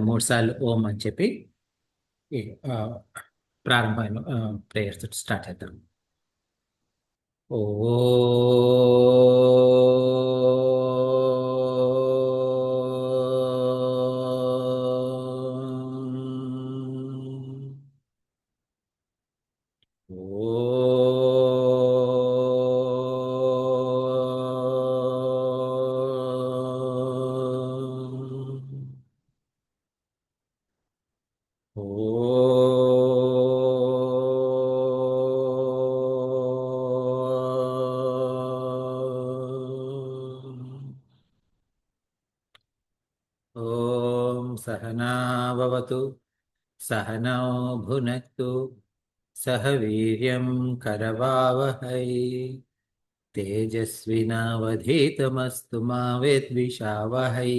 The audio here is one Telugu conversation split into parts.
మూడు సార్లు ఓం అని చెప్పి ఈ, ఆ, ప్రారంభమైన ప్రేయర్ తోటి స్టార్ట్ చేద్దాం. ఓ ఓం సహనా భవతు సహనౌ భునక్తు సహ వీర్యం కరవావహై తేజస్వినావధీతమస్తు మా విద్విషావహై.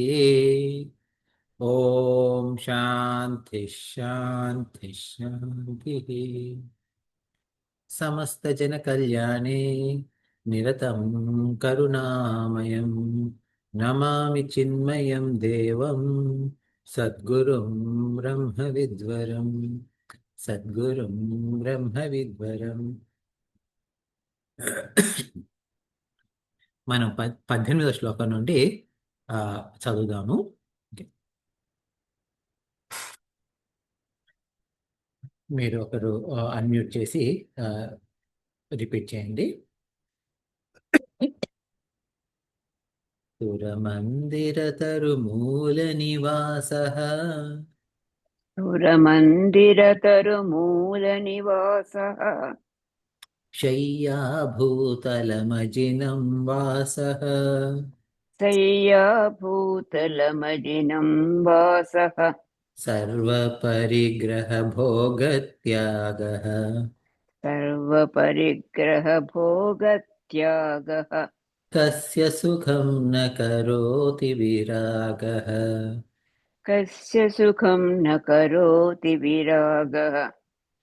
ఓం శాంతి శాంతి శాంతి. సమస్త జన కళ్యాణే నిరతం కరుణామయం నమామి చిన్మయం దేవం సద్గురుం బ్రహ్మ విద్వరం సద్గురుం బ్రహ్మ విద్వరం. మనం 18వ శ్లోకం నుండి చదువుదాము. మీరు ఒకరు అన్మ్యూట్ చేసి రిపీట్ చేయండి. సురమందిరతరుమూల నివాసః సురమందిరతరుమూలనివాసः శయ్యాభూతలమజినం వాసః శయ్యాభూతలమజినం వాసः సర్వపరిగ్రహభోగత్యాగః సర్వపరిగ్రహభోగత్యాగः కస్య సుఖం న కరోతి విరాగః కస్య సుఖం న కరోతి విరాగः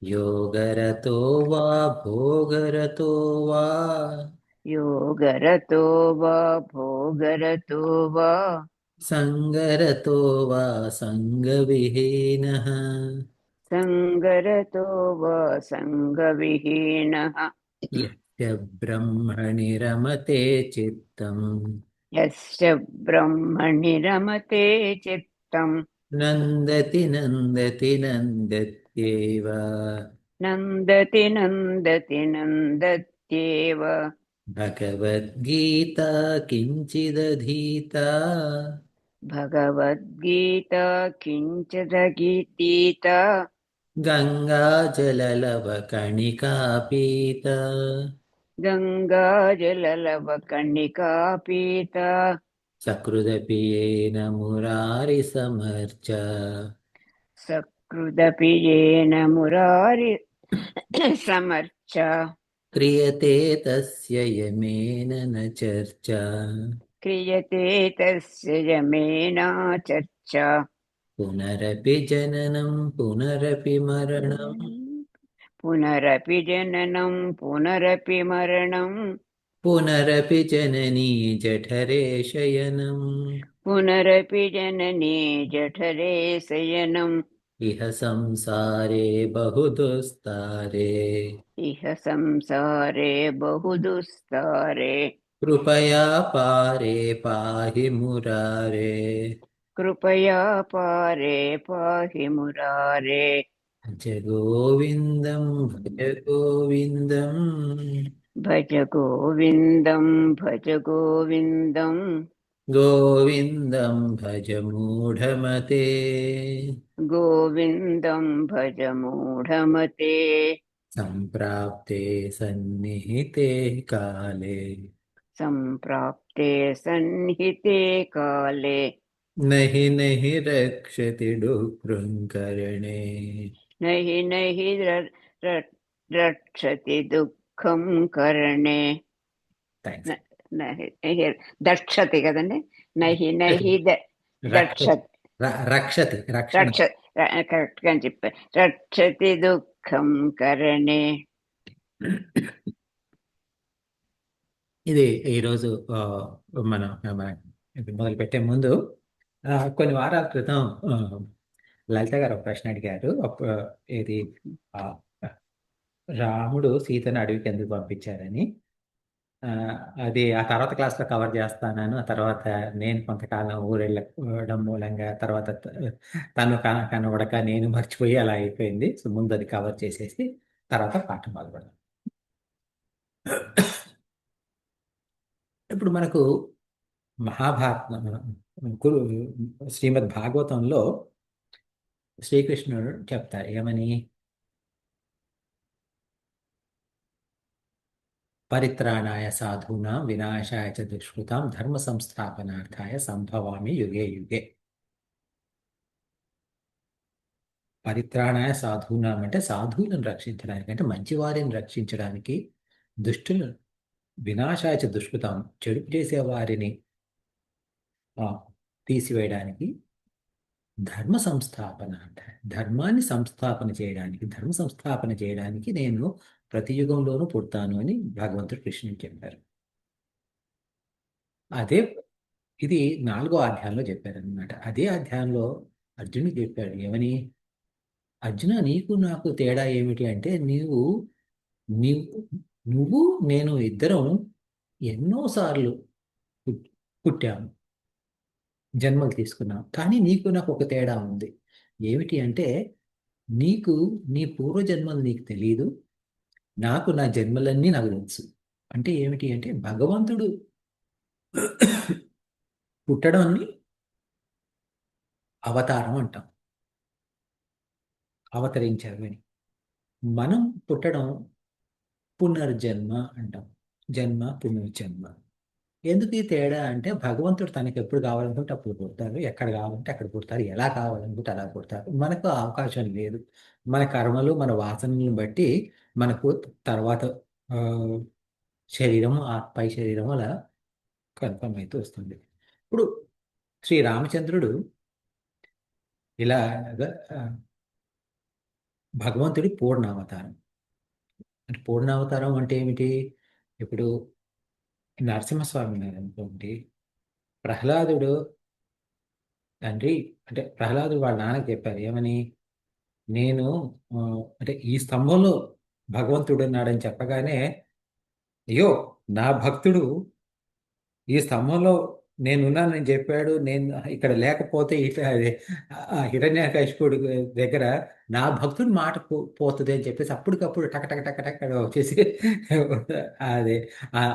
యోగరతో వా భోగరతో వా యోగరతో వా భోగరతో వా సంగరతో వా సంగవిహీనః సంగరతో వా సంగవిహీనः యస్య బ్రహ్మణి రమతే చిత్తం యస్య బ్రహ్మణి రమతే చిత్తం నందతి నందతి నందత్యేవ నందతి నందతి నందత్యేవ భగవద్గీతా కించిదధీతా భగవద్గీతా కించదగీత గంగాజలలవకణికా పీత గంగాజలలవకణికా పీత సకృదపి ఏన మురారిసమర్చ సకృదపి येन మురారి సమర్చ క్రియతే తస్య యమేన న చర్చా క్రియతే తస్య యమేనా చర్చ పునరపి జననం పునరపి మరణం పునరపి జననం పునరపి మరణం పునరపి జననీ జఠరే శయనం పునరపి జననీ జఠరే శయనం ఇహ సంసారే బహుదుస్తారే ఇహ సంసారే బహుదుస్తారే కృపయా పారే పాహి మురారే కృపయా పారే పాహి మురారే భజ గోవిందం భజ గోవిందం భజ గోవిందం భజ గోవిందం గోవిందం భజ మూఢమతే గోవిందం భజ మూఢమతే సంప్రాప్తే సన్నిహితే కాలే సంప్రాప్తే సన్నిహితే కాలే నహి నహి రక్షతి డుకృంకరణే నహి నహి రక్షతి దుఃఖం కరణే థ్యాంక్స్. నహి నహి దక్షతి కదండి నహి నహి దక్షతి రక్షతి రక్షణ. కరెక్ట్ గా చెప్పారు రక్షతి దుఃఖం కరణే. ఇది ఈరోజు మనం మొదలు పెట్టే ముందు కొన్ని వారాల క్రితం ఆ, లలిత గారు ఒక ప్రశ్న అడిగారు. ఏది ఆ, రాముడు సీతను అడవికి ఎందుకు పంపించారని. ఆ, అది ఆ తర్వాత క్లాస్లో కవర్ చేస్తాను. ఆ తర్వాత నేను కొంతకాలం ఊరెళ్ళడం మూలంగా తర్వాత తను కనబడక నేను మర్చిపోయి అలా అయిపోయింది. సో ముందు అది కవర్ చేసేసి తర్వాత పాఠం మొదలుపెడదాం. ఇప్పుడు మనకు మహాభారతం గురు శ్రీమద్ భాగవతంలో శ్రీకృష్ణుడు చెప్తారు ఏమని, పరిత్రాణాయ సాధూనాం వినాశాయ చ దుష్కృతాం ధర్మ సంస్థాపనార్థాయ సంభవామి యుగే యుగే. పరిత్రాణాయ సాధూనాం అంటే సాధువులను రక్షించడానికి, అంటే మంచివారిని రక్షించడానికి, దుష్టులు వినాశాయ చ దుష్కృతాం చెడుపు చేసే వారిని ఆ, తీసివేయడానికి, ధర్మ సంస్థాపన అంటే ధర్మాన్ని సంస్థాపన చేయడానికి, ధర్మ సంస్థాపన చేయడానికి నేను ప్రతి యుగంలోనూ పుడతాను అని భగవంతుడు కృష్ణుడు చెప్పారు. అదే ఇది 4వ అధ్యాయంలో చెప్పారనమాట. అదే అధ్యాయంలో అర్జునుడు చెప్పాడు ఏమని, అర్జున నీకు నాకు తేడా ఏమిటి అంటే నీవు నువ్వు నేను ఇద్దరం ఎన్నోసార్లు పుట్- పుట్టాము, జన్మలు తీసుకున్నాం. కానీ నీకు నాకు ఒక తేడా ఉంది. ఏమిటి అంటే నీకు నీ పూర్వజన్మలు నీకు తెలియదు, నాకు నా జన్మలన్నీ నాకు తెలుసు. అంటే ఏమిటి అంటే భగవంతుడు పుట్టడాన్ని అవతారం అంటాం, అవతరించారు అని. మనం పుట్టడం పునర్జన్మ అంటాం, జన్మ పునర్జన్మ. ఎందుకు ఈ తేడా అంటే భగవంతుడు తనకి ఎప్పుడు కావాలనుకుంటే అప్పుడు పుడతారు, ఎక్కడ కావాలంటే అక్కడ పుడతారు, ఎలా కావాలనుకుంటే అలా పుడతారు. మనకు ఆ అవకాశం లేదు. మన కర్మలు మన వాసనలను బట్టి మనకు తర్వాత ఆ, శరీరం, ఆ పై శరీరం అలా కన్ఫర్మ్ అవుతూ వస్తుంది. ఇప్పుడు శ్రీరామచంద్రుడు ఇలా ఆ, భగవంతుడి పూర్ణావతారం. అంటే పూర్ణావతారం అంటే ఏమిటి? ఇప్పుడు నరసింహస్వామి ఉన్నారు అనుకోండి, ప్రహ్లాదుడు తండ్రి, అంటే ప్రహ్లాదుడు వాళ్ళ నాన్నకి చెప్పారు ఏమని, నేను ఆ, అంటే ఈ స్తంభంలో భగవంతుడు ఉన్నాడని చెప్పగానే, అయ్యో నా భక్తుడు ఈ స్తంభంలో నేనున్నానని చెప్పాడు, నేను ఇక్కడ లేకపోతే ఇట్లా అదే హిరణ్యకశిపుడు దగ్గర నా భక్తుడి మాట పోతుంది అని చెప్పేసి అప్పటికప్పుడు టక టక టక టక వచ్చేసి అదే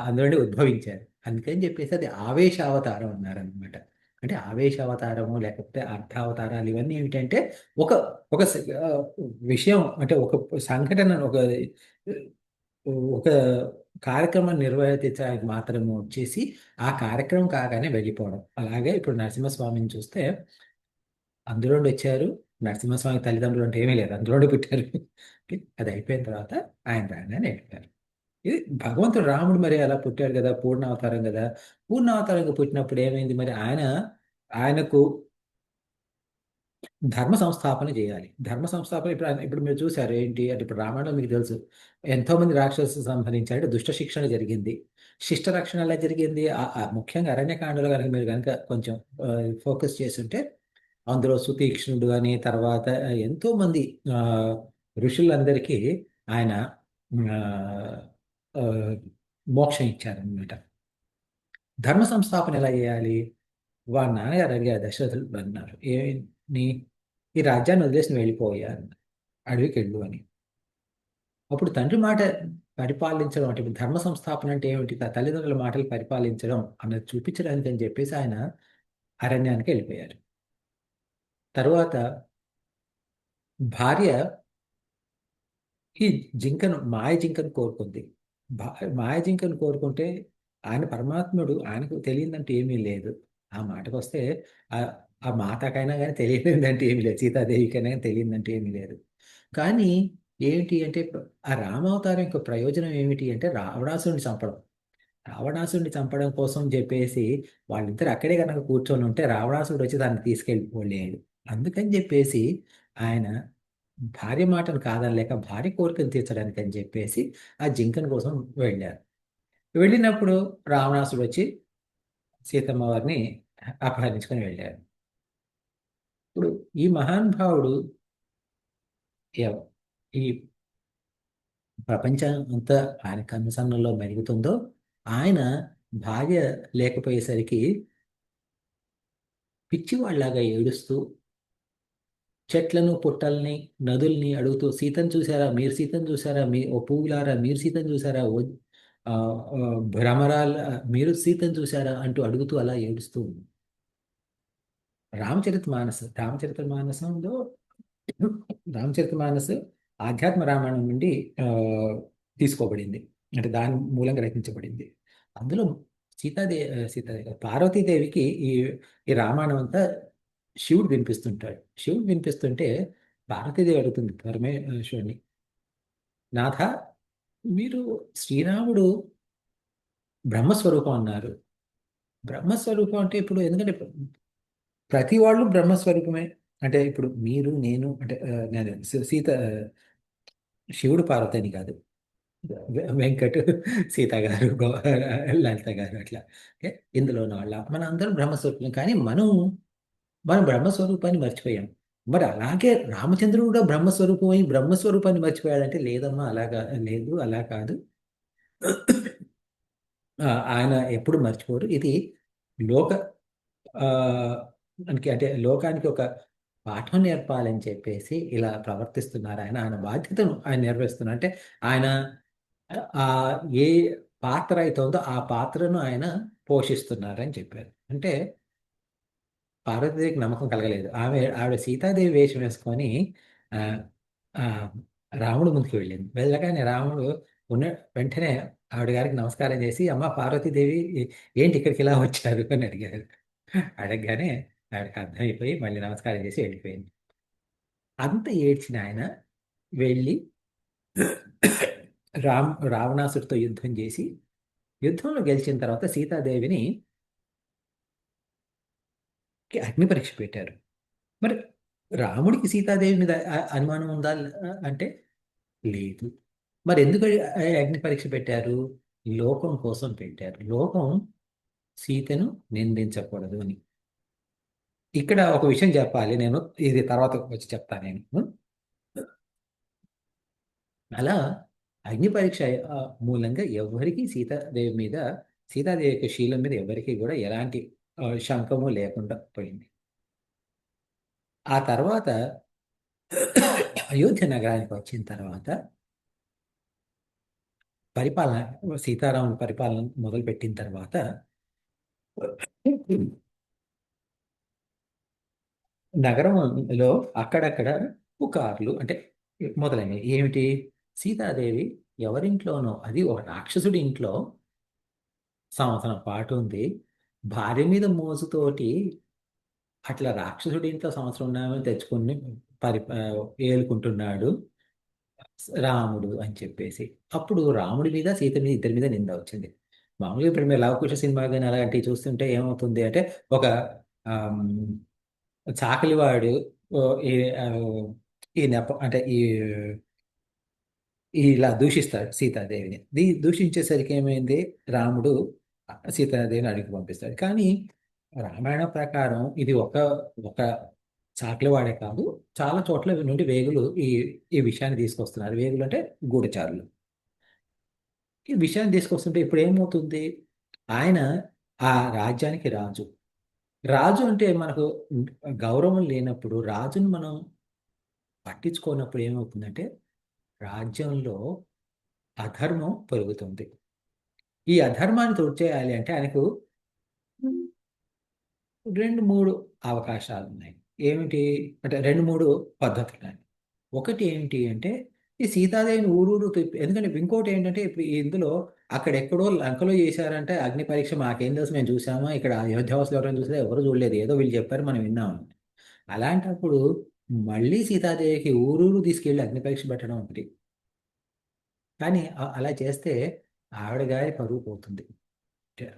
అందులోనే ఉద్భవించారు. అందుకని చెప్పేసి అది ఆవేశ అవతారం అన్నారనమాట. అంటే ఆవేశ అవతారము లేకపోతే అర్థావతారాలు ఇవన్నీ ఏమిటంటే ఒక ఒక విషయం, అంటే ఒక సంఘటన, ఒక కార్యక్రమం నిర్వర్తించడానికి మాత్రమే వచ్చేసి ఆ కార్యక్రమం కాగానే వెళ్ళిపోవడం. అలాగే ఇప్పుడు నరసింహస్వామిని చూస్తే అందులోండి వచ్చారు. నరసింహస్వామి తల్లిదండ్రులు అంటే ఏమీ లేదు, అందులోనే పుట్టారు. అది అయిపోయిన తర్వాత ఆయన రాగానే వెళ్ళిపోయారు. ఇది భగవంతుడు రాముడు మరి అలా పుట్టాడు కదా, పూర్ణావతారం కదా. పూర్ణావతారంగా పుట్టినప్పుడు ఏమైంది మరి, ఆయనకు ధర్మ సంస్థాపన చేయాలి. ధర్మ సంస్థాపన ఇప్పుడు మీరు చూసారు ఏంటి అంటే, ఇప్పుడు రామాయణంలో మీకు తెలుసు ఎంతో మంది రాక్షసులు సంహరించారు, అంటే దుష్ట శిక్షణ జరిగింది. శిష్ట రక్షణ ఎలా జరిగింది? ముఖ్యంగా అరణ్యకాండలో కనుక మీరు కనుక కొంచెం ఫోకస్ చేస్తుంటే అందులో సుతీక్ష్ణుడు అని, తర్వాత ఎంతో మంది ఆ, ఋషులందరికీ ఆయన ఆ, ఆ, మోక్షం ఇచ్చారనమాట. ధర్మ సంస్థాపన ఎలా చేయాలి? వాళ్ళ నాన్నగారు అడిగారు, దశరథుడు అన్నారు ఏమి, ఈ రాజ్యాన్ని వదిలేసి నువ్వు వెళ్ళిపోయా, అడవికి వెళ్ళు అని. అప్పుడు తండ్రి మాట పరిపాలించడం అంటే, ఇప్పుడు ధర్మ సంస్థాపన అంటే ఏమిటి, తల్లిదండ్రుల మాటలు పరిపాలించడం అన్నది చూపించడానికి అని చెప్పేసి ఆయన అరణ్యానికి వెళ్ళిపోయారు. తరువాత భార్య ఈ మాయ జింకను కోరుకుంది. మాయ జింకను కోరుకుంటే ఆయన పరమాత్ముడు, ఆయనకు తెలియదంటే ఏమీ లేదు. ఆ మాటకు వస్తే ఆ ఆ మాతకైనా కానీ తెలియదంటే ఏమీ లేదు, సీతాదేవికైనా కానీ తెలియదంటే ఏమీ లేదు. కానీ ఏమిటి అంటే ఆ రామావతారం యొక్క ప్రయోజనం ఏమిటి అంటే రావణాసురుడిని చంపడం. రావణాసురుడిని చంపడం కోసం చెప్పేసి వాళ్ళిద్దరు అక్కడే కనుక కూర్చొని ఉంటే రావణాసురుడు వచ్చి దాన్ని తీసుకెళ్ళిపోలేడు. అందుకని చెప్పేసి ఆయన భార్య మాటను కాదనలేక భార్య కోరికను తీర్చడానికి అని చెప్పేసి ఆ జింకను కోసం వెళ్ళారు. వెళ్ళినప్పుడు రావణాసుడు వచ్చి సీతమ్మ వారిని అపహరించుకొని వెళ్ళారు. ఈ మహానుభావుడు ఎవ- ఈ ప్రపంచం అంతా ఆయన కనుసన్నల్లో మెరుగుతుందో, ఆయన భార్య లేకపోయేసరికి పిచ్చివాళ్లాగా ఏడుస్తూ చెట్లను పుట్టల్ని నదుల్ని అడుగుతూ, సీతను చూసారా, మీరు సీతను చూసారా, మీ ఓ పువ్వులారా మీరు సీతను చూసారా, ఓ ఆ, ఆ, భ్రమరాల మీరు సీతను చూసారా అంటూ అడుగుతూ అలా ఏడుస్తూ ఉంది. రామచరితమానసంలో రామచరితమానస్ ఆధ్యాత్మ రామాయణం నుండి ఆ, తీసుకోబడింది. అంటే దాని మూలంగా రచించబడింది. అందులో పార్వతీదేవికి ఈ ఈ రామాయణం అంతా శివుడు వినిపిస్తుంటాడు. శివుడు వినిపిస్తుంటే పార్వతీదేవి అడుగుతుంది పరమేశ్వరుని, నాథ, మీరు శ్రీరాముడు బ్రహ్మస్వరూపం అన్నారు. బ్రహ్మస్వరూపం అంటే ఇప్పుడు ఎందుకంటే ప్రతి వాళ్ళు బ్రహ్మస్వరూపమే. అంటే ఇప్పుడు మీరు నేను అంటే నేను సీత శివుడు పార్వతి అని కాదు. వెంకట్ సీత గారు లలిత గారు అట్లా. ఓకే, ఇందులో ఉన్న వాళ్ళ మన అందరం బ్రహ్మస్వరూపం. కానీ మనం బ్రహ్మస్వరూపాన్ని మర్చిపోయాం. మరి అలాగే రామచంద్రుడు కూడా బ్రహ్మస్వరూపం అయి బ్రహ్మస్వరూపాన్ని మర్చిపోయాడంటే, లేదమ్మా అలాగా లేదు, అలా కాదు. ఆయన ఎప్పుడు మర్చిపోరు. ఇది లోక ఆ, అంటే లోకానికి ఒక పాఠం నేర్పాలని చెప్పేసి ఇలా ప్రవర్తిస్తున్నారు. ఆయన బాధ్యతను ఆయన నిర్వహిస్తున్నారు. అంటే ఆయన ఆ ఏ పాత్ర అయితే ఉందో ఆ పాత్రను ఆయన పోషిస్తున్నారని చెప్పారు. అంటే పార్వతీదేవికి నమ్మకం కలగలేదు. ఆవిడ సీతాదేవి వేషం వేసుకొని ఆ, ఆ, రాముడు ముందుకు వెళ్ళింది. వెళ్ళగానే రాముడు ఉన్న వెంటనే ఆవిడ గారికి నమస్కారం చేసి, అమ్మ పార్వతీదేవి ఏంటి ఇక్కడికి ఇలా వచ్చారు అని అడిగారు. అడగగానే ఆవిడకి అర్థమైపోయి మళ్ళీ నమస్కారం చేసి వెళ్ళిపోయింది. అంత ఏడ్చిన ఆయన వెళ్ళి రావణాసుడితో యుద్ధం చేసి యుద్ధంలో గెలిచిన తర్వాత సీతాదేవిని అగ్ని పరీక్ష పెట్టారు. మరి రాముడికి సీతాదేవి మీద అనుమానం ఉందా అంటే లేదు. మరి ఎందుకు అగ్ని పరీక్ష పెట్టారు? లోకం కోసం పెట్టారు. లోకం సీతను నిందించకూడదు అని. ఇక్కడ ఒక విషయం చెప్పాలి నేను, ఇది తర్వాత వచ్చి చెప్తాను నేను. అలా అగ్ని పరీక్ష మూలంగా ఎవరికి సీతాదేవి యొక్క శీలం మీద ఎవరికి కూడా ఎలాంటి శంకము లేకుండా పోయింది. ఆ తర్వాత అయోధ్య నగరానికి వచ్చిన తర్వాత సీతారాముల పరిపాలన మొదలుపెట్టిన తర్వాత నగరంలో అక్కడక్కడ పుకార్లు అంటే మొదలైనవి. ఏమిటి? సీతాదేవి ఎవరింట్లోనో, అది ఒక రాక్షసుడి ఇంట్లో సంవత్సరం పాటు ఉంది. భార్య మీద మోజుతోటి అట్లా రాక్షసుడి ఇంట్లో సంవత్సరం ఉన్నామని తెచ్చుకుని ఏలుకుంటున్నాడు రాముడు అని చెప్పేసి. అప్పుడు రాముడి మీద సీత మీద ఇద్దరి మీద నింద వచ్చింది. మామూలుగా ఇప్పుడు మీరు లవకుశ సినిమా కానీ అలాంటివి చూస్తుంటే ఏమవుతుంది అంటే, ఒక ఆమ్, చాకలివాడు ఓ, ఈ ఆ, ఈ నెప అంటే ఇలా దూషిస్తాడు సీతాదేవిని. దూషించేసరికి ఏమైంది? రాముడు సీతాదేవిని అడిగి పంపిస్తాడు. కానీ రామాయణ ప్రకారం ఇది ఒక చాకలివాడే కాదు, చాలా చోట్ల నుండి వేగులు ఈ విషయాన్ని తీసుకొస్తున్నారు. వేగులు అంటే గూఢచారులు. ఈ విషయాన్ని తీసుకొస్తుంటే ఇప్పుడు ఏమవుతుంది? ఆయన ఆ రాజ్యానికి రాజు. రాజు అంటే మనకు గౌరవం లేనప్పుడు, రాజును మనం పట్టించుకోనప్పుడు ఏమవుతుందంటే రాజ్యంలో అధర్మం పెరుగుతుంది. ఈ అధర్మాన్ని తుడిచేయాలి అంటే ఆయనకు రెండు మూడు అవకాశాలు ఉన్నాయి. ఏమిటి అంటే రెండు మూడు పద్ధతులు ఉన్నాయి. ఒకటి ఏంటి అంటే ఈ సీతాదేవిని ఊరూరు ఎందుకంటే ఇంకోటి ఏంటంటే ఇప్పుడు ఇందులో అక్కడెక్కడో లంకలో చేశారంటే అగ్ని పరీక్ష, మాకేం తెలుసు, మేము చూసామా, ఇక్కడ అయోధ్యావాసులు ఎవరైనా చూసినా ఎవరు చూడలేదు, ఏదో వీళ్ళు చెప్పారు మనం విన్నాము. అలాంటప్పుడు మళ్ళీ సీతాదేవికి ఊరూరు తీసుకెళ్ళి అగ్ని పరీక్ష పెట్టడం ఒకటి. కానీ అలా చేస్తే ఆవిడ గారి పరువు పోతుంది.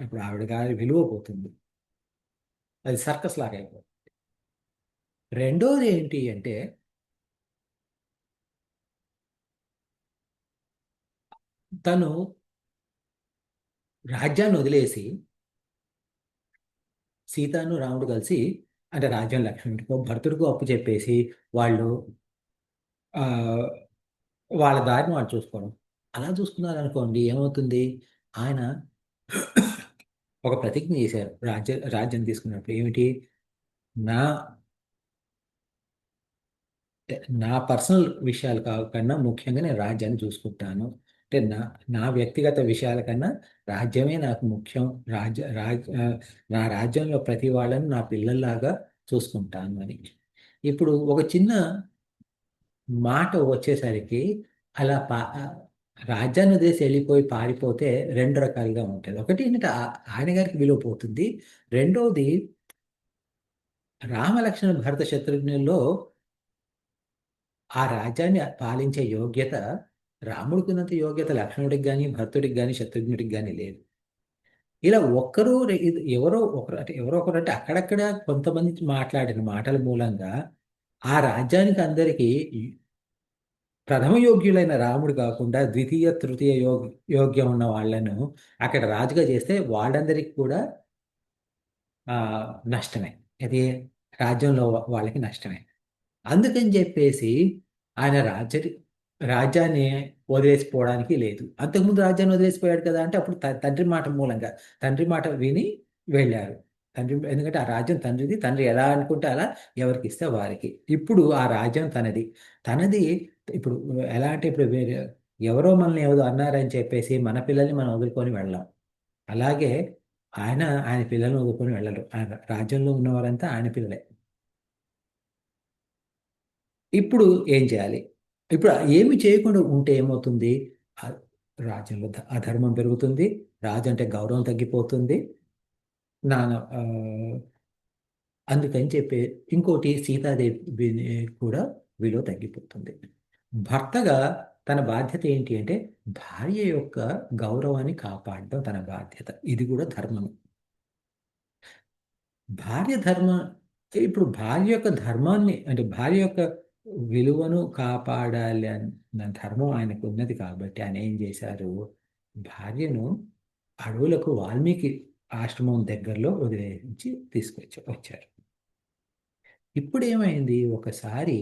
ఇప్పుడు ఆవిడ గారి విలువ పోతుంది. అది సర్కస్ లాగా అయిపోతుంది. రెండోది ఏంటి అంటే తను రాజ్యాన్ని వదిలేసి సీతాను రాముడు కలిసి అంటే రాజ్యం లక్ష్మణుడికో భరతుడికో అప్పు చెప్పేసి వాళ్ళు ఆ, వాళ్ళ దారిని వాళ్ళు చూసుకోవడం. అలా చూసుకున్నారు అనుకోండి, ఏమవుతుంది? ఆయన ఒక ప్రతిజ్ఞ చేశారు రాజ్యం తీసుకున్నప్పుడు. ఏమిటి? నా నా పర్సనల్ విషయాలు కాకుండా ముఖ్యంగా నేను రాజ్యాన్ని చూసుకుంటాను. అంటే నా వ్యక్తిగత విషయాల కన్నా రాజ్యమే నాకు ముఖ్యం. నా రాజ్యంలో ప్రతి వాళ్ళని నా పిల్లల్లాగా చూసుకుంటాను అని. ఇప్పుడు ఒక చిన్న మాట వచ్చేసరికి అలా రాజ్యాన్ని వదిలేసి వెళ్ళిపోయి పారిపోతే రెండు రకాలుగా ఉంటుంది. ఒకటి ఏంటంటే ఆయన గారికి విలువ పోతుంది. రెండవది, రామలక్ష్మణ భరత శత్రుఘ్నుల్లో ఆ రాజ్యాన్ని పాలించే యోగ్యత రాముడికి ఉన్నంత యోగ్యత లక్ష్మణుడికి కానీ భరతుడికి కానీ శత్రుఘ్నుడికి కానీ లేదు. ఇలా ఎవరో ఒకరు అంటే అక్కడక్కడ కొంతమంది మాట్లాడిన మాటల మూలంగా ఆ రాజ్యానికి అందరికీ ప్రథమ యోగ్యులైన రాముడు కాకుండా ద్వితీయ తృతీయ యోగ్యం ఉన్న వాళ్ళను అక్కడ రాజుగా చేస్తే వాళ్ళందరికీ కూడా ఆ నష్టమే. అది రాజ్యంలో వాళ్ళకి నష్టమే. అందుకని చెప్పేసి ఆయన రాజ్యాన్ని వదిలేసిపోవడానికి లేదు. అంతకుముందు రాజ్యాన్ని వదిలేసిపోయాడు కదా అంటే అప్పుడు తండ్రి మాట మూలంగా, తండ్రి మాట విని వెళ్ళారు. ఎందుకంటే ఆ రాజ్యం తండ్రిది. తండ్రి ఎలా అనుకుంటే అలా, ఎవరికి ఇస్తే వారికి. ఇప్పుడు ఆ రాజ్యం తనది. తనది. ఇప్పుడు ఎలా అంటే ఇప్పుడు ఎవరో మనల్ని ఎవరో అన్నారని చెప్పేసి మన పిల్లల్ని మనం వదులుకొని వెళ్ళాం. అలాగే ఆయన పిల్లల్ని వదులుకొని వెళ్ళరు. ఆయన రాజ్యంలో ఉన్నవారంతా ఆయన పిల్లలే. ఇప్పుడు ఏం చేయాలి? ఇప్పుడు ఏమి చేయకుండా ఉంటే ఏమవుతుంది? ఆ రాజ్యంలో అధర్మం పెరుగుతుంది. రాజు అంటే గౌరవం తగ్గిపోతుంది. నాన్న అందుకని చెప్పి ఇంకోటి, సీతాదేవి కూడా విలువ తగ్గిపోతుంది. భర్తగా తన బాధ్యత ఏంటి అంటే భార్య యొక్క గౌరవాన్ని కాపాడడం తన బాధ్యత. ఇది కూడా ధర్మం. భార్య ధర్మ ఇప్పుడు భార్య యొక్క ధర్మాన్ని అంటే భార్య యొక్క విలువను కాపాడాలి అన్న ధర్మం ఆయనకు ఉన్నది కాబట్టి ఆయన ఏం చేశారు? భార్యను అడవులకు వాల్మీకి ఆశ్రమం దగ్గరలో వదిలేసి వచ్చారు. ఇప్పుడు ఏమైంది? ఒకసారి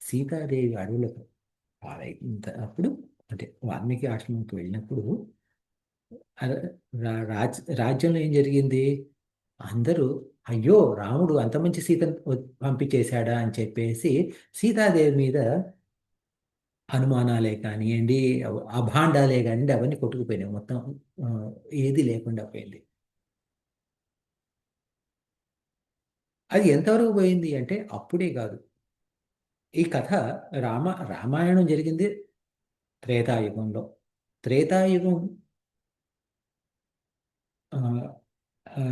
సీతాదేవి అడవులకు అప్పుడు అంటే వాల్మీకి ఆశ్రమంకి వెళ్ళినప్పుడు ఆ రాజ్యంలో ఏం జరిగింది? అందరూ అయ్యో రాముడు అంత మంచి సీతను పంపించేశాడా అని చెప్పేసి సీతాదేవి మీద అనుమానాలే కానివ్వండి, అభాండాలే కానివ్వండి, అవన్నీ కొట్టుకుపోయినాయి మొత్తం. ఆ, ఏది లేకుండా పోయింది. అది ఎంతవరకు పోయింది అంటే అప్పుడే కాదు. ఈ కథ రామాయణం జరిగింది త్రేతాయుగంలో. త్రేతాయుగం ఆ, ఆ,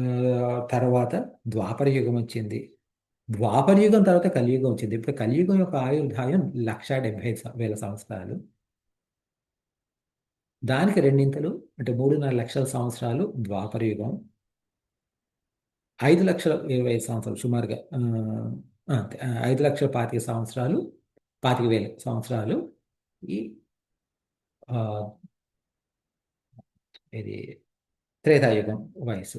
తర్వాత ద్వాపర యుగం వచ్చింది. ద్వాపర యుగం తర్వాత కలియుగం వచ్చింది. ఇప్పుడు కలియుగం యొక్క ఆయుర్దాయం 1,70,000 సంవత్సరాలు. దానికి రెండింతలు అంటే 3.5 లక్షల సంవత్సరాలు ద్వాపర యుగం. 5,25,000 సుమారుగా అంతే, 5,25,000 25,000 సంవత్సరాలు ఈ ఆ, ఇది త్రేతాయుగం వయసు.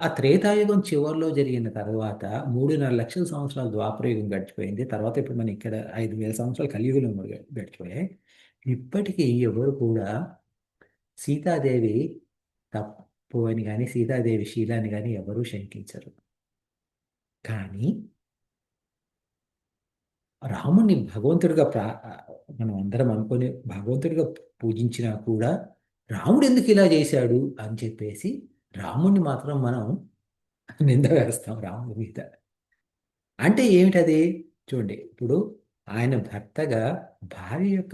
ఆ త్రేతాయుగం చివరిలో జరిగిన తర్వాత 3.5 లక్షల సంవత్సరాలు ద్వాపరయుగం గడిచిపోయింది. తర్వాత ఇప్పుడు మనం ఇక్కడ 5,000 సంవత్సరాలు కలియుగంలో గడిచిపోయాయి. ఇప్పటికీ ఎవరు కూడా సీతాదేవి తప్పు అని కానీ సీతాదేవి శీలాన్ని కానీ ఎవరూ శంకించరు. కానీ రాముణ్ణి భగవంతుడిగా మనం అందరం అనుకొని భగవంతుడిగా పూజించినా కూడా రాముడు ఎందుకు ఇలా చేశాడు అని చెప్పేసి రాముణ్ణి మాత్రం మనం నింద వేస్తాం రాముడి మీద. అంటే ఏమిటది? చూడండి, ఇప్పుడు ఆయన భర్తగా భార్య యొక్క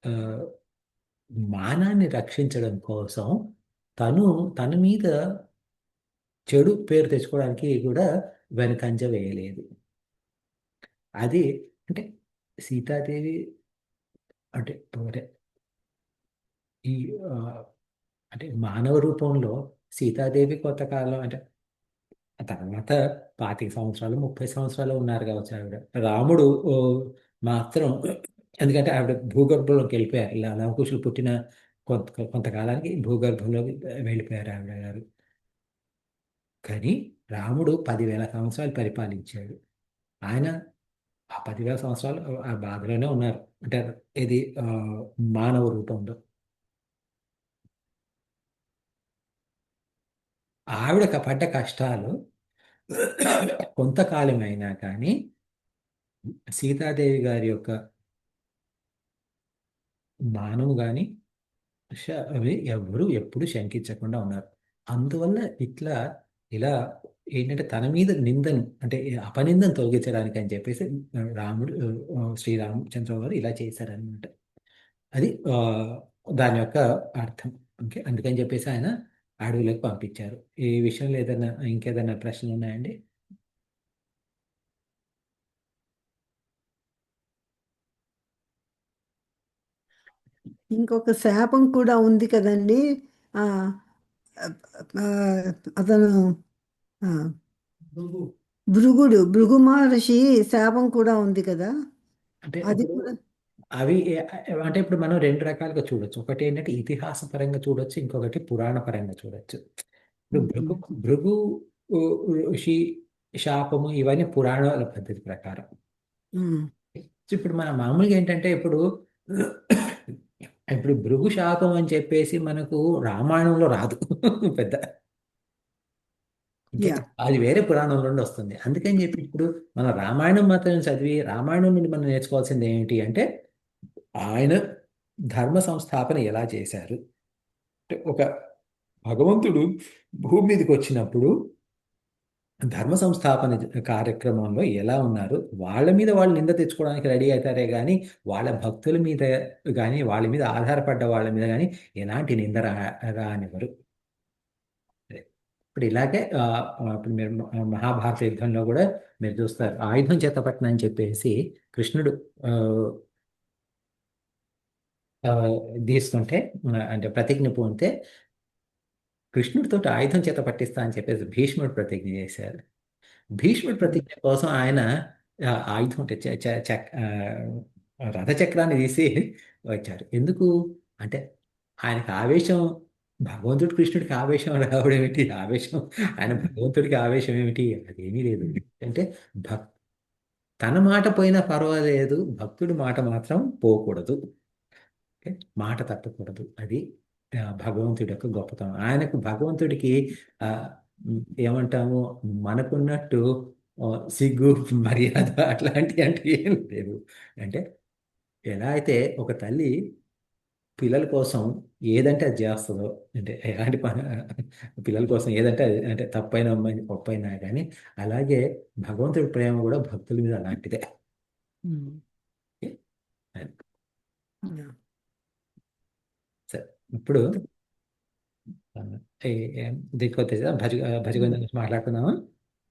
ఆ, మానాన్ని రక్షించడం కోసం తను తన మీద చెడు పేరు తెచ్చుకోవడానికి కూడా వెనకంజ వేయలేదు. అది అంటే సీతాదేవి అంటే ఈ ఆ, అంటే మానవ రూపంలో సీతాదేవి కొంతకాలం అంటే ఆ తర్వాత 25 సంవత్సరాలు 30 సంవత్సరాలు ఉన్నారు కావచ్చు ఆవిడ. రాముడు మాత్రం ఎందుకంటే ఆవిడ భూగర్భంలోకి వెళ్ళిపోయారు. ఇలా లవకుశులు పుట్టిన కొంతకాలానికి భూగర్భంలోకి వెళ్ళిపోయారు ఆవిడ గారు. కానీ రాముడు 10,000 సంవత్సరాలు పరిపాలించాడు. ఆయన ఆ 10,000 సంవత్సరాలు ఆ బాధలోనే ఉన్నారు. అంటే ఇది మానవ రూపంలో. ఆవిడ పడ్డ కష్టాలు కొంతకాలమైనా కానీ సీతాదేవి గారి యొక్క మానవు కానీ అవి ఎవరు ఎప్పుడు శంకించకుండా ఉన్నారు. అందువల్ల ఇలా ఏంటంటే తన మీద నిందను అంటే ఈ అపనిందను తొలగించడానికి అని చెప్పేసి రాముడు శ్రీరామచంద్ర గారు ఇలా చేశారనమాట. అది దాని యొక్క అర్థం. ఓకే, అందుకని చెప్పేసి ఆయన అడవులకు పంపించారు. ఈ విషయంలో ఇంకేదైనా ప్రశ్నలు ఉన్నాయండి? ఇంకొక శాపం కూడా ఉంది కదండి. ఆ ఆ, అతను ఆ, భృగు మహర్షి శాపం కూడా ఉంది కదా. అంటే అది ఇప్పుడు కూడా. అవి అంటే ఇప్పుడు మనం రెండు రకాలుగా చూడొచ్చు. ఒకటి ఏంటంటే ఇతిహాస పరంగా చూడొచ్చు, ఇంకొకటి పురాణ పరంగా చూడొచ్చు. ఇప్పుడు ఉమ్, భృగు ఉ, ఋషి శాపము ఇవన్నీ పురాణాల పద్ధతి ప్రకారం. ఉమ్, ఇప్పుడు మన మామూలుగా ఏంటంటే ఇప్పుడు భృగు శాపం అని చెప్పేసి మనకు రామాయణంలో రాదు పెద్ద. Okay, yeah. అది వేరే పురాణం నుండి వస్తుంది. అందుకని చెప్పి ఇప్పుడు మన రామాయణం మాత్రం చదివి రామాయణం నుండి మనం నేర్చుకోవాల్సింది ఏంటి అంటే ఆయన ధర్మ సంస్థాపన ఎలా చేశారు. అంటే ఒక భగవంతుడు భూమి మీదకి వచ్చినప్పుడు ధర్మ సంస్థాపన కార్యక్రమంలో ఎలా ఉన్నారు, వాళ్ళ మీద వాళ్ళు నింద తెచ్చుకోవడానికి రెడీ అవుతారే కానీ వాళ్ళ భక్తుల మీద కానీ వాళ్ళ మీద ఆధారపడ్డ వాళ్ళ మీద కానీ ఎలాంటి నింద రానివ్వరు. ఇప్పుడు ఇలాగే ఇప్పుడు మీరు మహాభారత యుద్ధంలో కూడా మీరు చూస్తారు, ఆయుధం చేత పట్టిన అని చెప్పేసి కృష్ణుడు ఆ, ఆ, తీసుకుంటే అంటే ప్రతిజ్ఞ పూనితే కృష్ణుడితో ఆయుధం చేత పట్టిస్తా అని చెప్పేసి భీష్ముడు ప్రతిజ్ఞ చేశారు. భీష్ముడి ప్రతిజ్ఞ కోసం ఆయన ఆయుధం అంటే రథచక్రాన్ని తీసి వచ్చారు. ఎందుకు అంటే ఆయనకు ఆవేశం, భగవంతుడి కృష్ణుడికి ఆవేశం రావడం ఏమిటి, ఆవేశం ఆయన భగవంతుడికి ఆవేశం ఏమిటి, అదేమీ లేదు. అంటే భక్ తన మాట పోయినా పర్వాలేదు, భక్తుడి మాట మాత్రం పోకూడదు. ఓకే? మాట తప్పకూడదు. అది భగవంతుడి యొక్క గొప్పతనం. ఆయనకు భగవంతుడికి ఆ, ఏమంటాము, మనకున్నట్టు ఆ, సిగ్గు మర్యాద అట్లాంటి అంటే ఏం లేదు. అంటే ఎలా అయితే ఒక తల్లి పిల్లల కోసం ఏదంటే అది చేస్తుందో, అంటే ఎలాంటి పని పిల్లల కోసం ఏదంటే అది, అంటే తప్పైన ఒప్పైనా కానీ అలాగే భగవంతుడి ప్రేమ కూడా భక్తుల మీద అలాంటిదే. ఉమ్, ఓకే? యా. సరే, ఇప్పుడు ఆ, దీనికి వచ్చేసి భజగోవిందం గురించి మాట్లాడుకుందాము.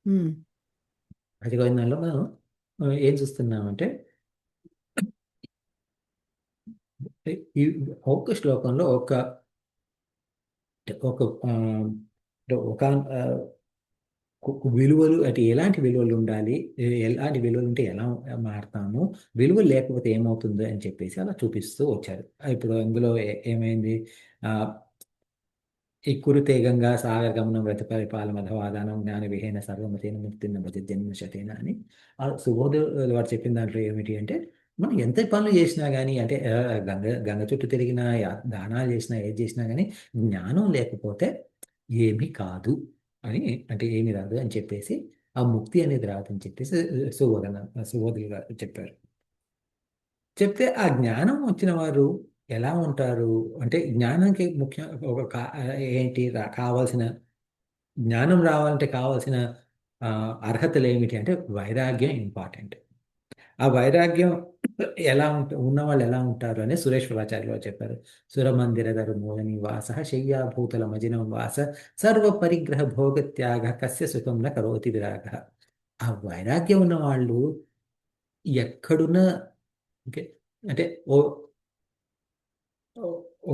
ఉమ్, భజగోవిందంలో మనం ఏం చూస్తున్నామంటే ఈ ఒక్క శ్లోకంలో ఒక ఒక ఒక విలువలు అంటే ఎలాంటి విలువలు ఉండాలి, ఎలాంటి విలువలు ఉంటే ఎలా మారుతాము, విలువలు లేకపోతే ఏమవుతుంది అని చెప్పేసి అలా చూపిస్తూ వచ్చారు. ఇప్పుడు అందులో ఏమైంది, ఆ, ఈ కురుతే గంగా సాగర గమనం వ్రత పరిపాల మధవాదానం జ్ఞాన విహీన సర్వమతేన ముక్తిన భజ జన్మశతేన అని ఆ సుబోధుడు వారు చెప్పిన దాంట్లో ఏమిటి అంటే మనం ఎంత పనులు చేసినా కానీ అంటే గంగ చుట్టూ తిరిగినా దానాలు చేసినా ఏది చేసినా కానీ జ్ఞానం లేకపోతే ఏమీ కాదు అని, అంటే ఏమీ రాదు అని చెప్పేసి ఆ ముక్తి అనేది రాదు అని చెప్పేసి సుబోధులు గారు చెప్పారు. చెప్తే ఆ జ్ఞానం వచ్చిన వారు ఎలా ఉంటారు అంటే జ్ఞానానికి ముఖ్య ఒక ఏంటి కావాల్సిన జ్ఞానం రావాలంటే కావాల్సిన అర్హతలు ఏమిటి అంటే వైరాగ్యం ఇంపార్టెంట్. ఆ వైరాగ్యం ఉన్న వాళ్ళు ఎలా ఉంటారు అని సురేశ్వరాచార్యులు వారు చెప్పారు. సురమందిర ధర్మోహ నివాస శయ్యాభూతల మజినం వాస సర్వ పరిగ్రహ భోగ త్యాగ కస్య సుఖం న కరోతి విరాగ. ఆ వైరాగ్యం ఉన్న వాళ్ళు ఎక్కడున్నా, ఓకే, అంటే ఓ ఓ ఓ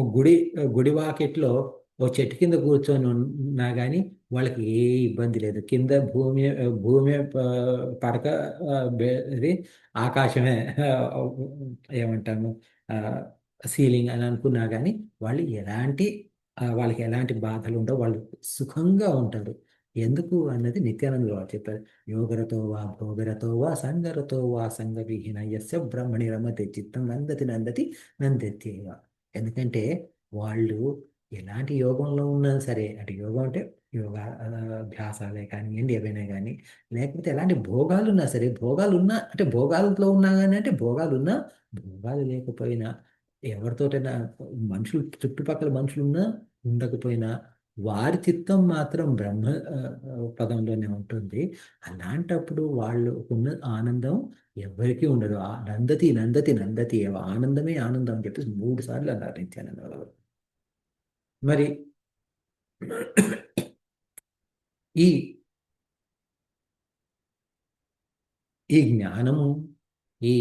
గుడి వాకిట్లో ఓ చెట్టు కింద కూర్చొని ఉన్నా కానీ వాళ్ళకి ఏ ఇబ్బంది లేదు. కింద భూమి పడక ఇది ఆకాశమే ఏమంటాము సీలింగ్ అని అనుకున్నా కానీ వాళ్ళు వాళ్ళకి ఎలాంటి బాధలు ఉండవు, వాళ్ళు సుఖంగా ఉంటారు. ఎందుకు అన్నది నిత్యానంద వారు చెప్పారు. యోగరతో వా భోగరతో వా సంగరతో వా సంగ విహీన యస్య బ్రహ్మణి రమతే చిత్తం నందతి నందతి నందత్యేవ. ఎందుకంటే వాళ్ళు ఎలాంటి యోగంలో ఉన్నా సరే, అంటే యోగం అంటే యోగా అభ్యాసాలే కానివ్వండి, ఏవైనా కానీ, లేకపోతే ఎలాంటి భోగాలు ఉన్నా సరే, భోగాలు ఉన్నా అంటే భోగాలతో ఉన్నా కానీ, అంటే భోగాలు ఉన్నా భోగాలు లేకపోయినా, ఎవరితోటైనా మనుషులు చుట్టుపక్కల మనుషులున్నా ఉండకపోయినా వారి చిత్తం మాత్రం బ్రహ్మ పదంలోనే ఉంటుంది. అలాంటప్పుడు వాళ్ళు ఉన్న ఆనందం ఎవరికీ ఉండదు. ఆ నందతి నందతి నందతి ఆనందమే ఆనందం అని చెప్పేసి 3 సార్లు అన్నారు నిత్యానంద గారు. మరి ఈ ఈ జ్ఞానము, ఈ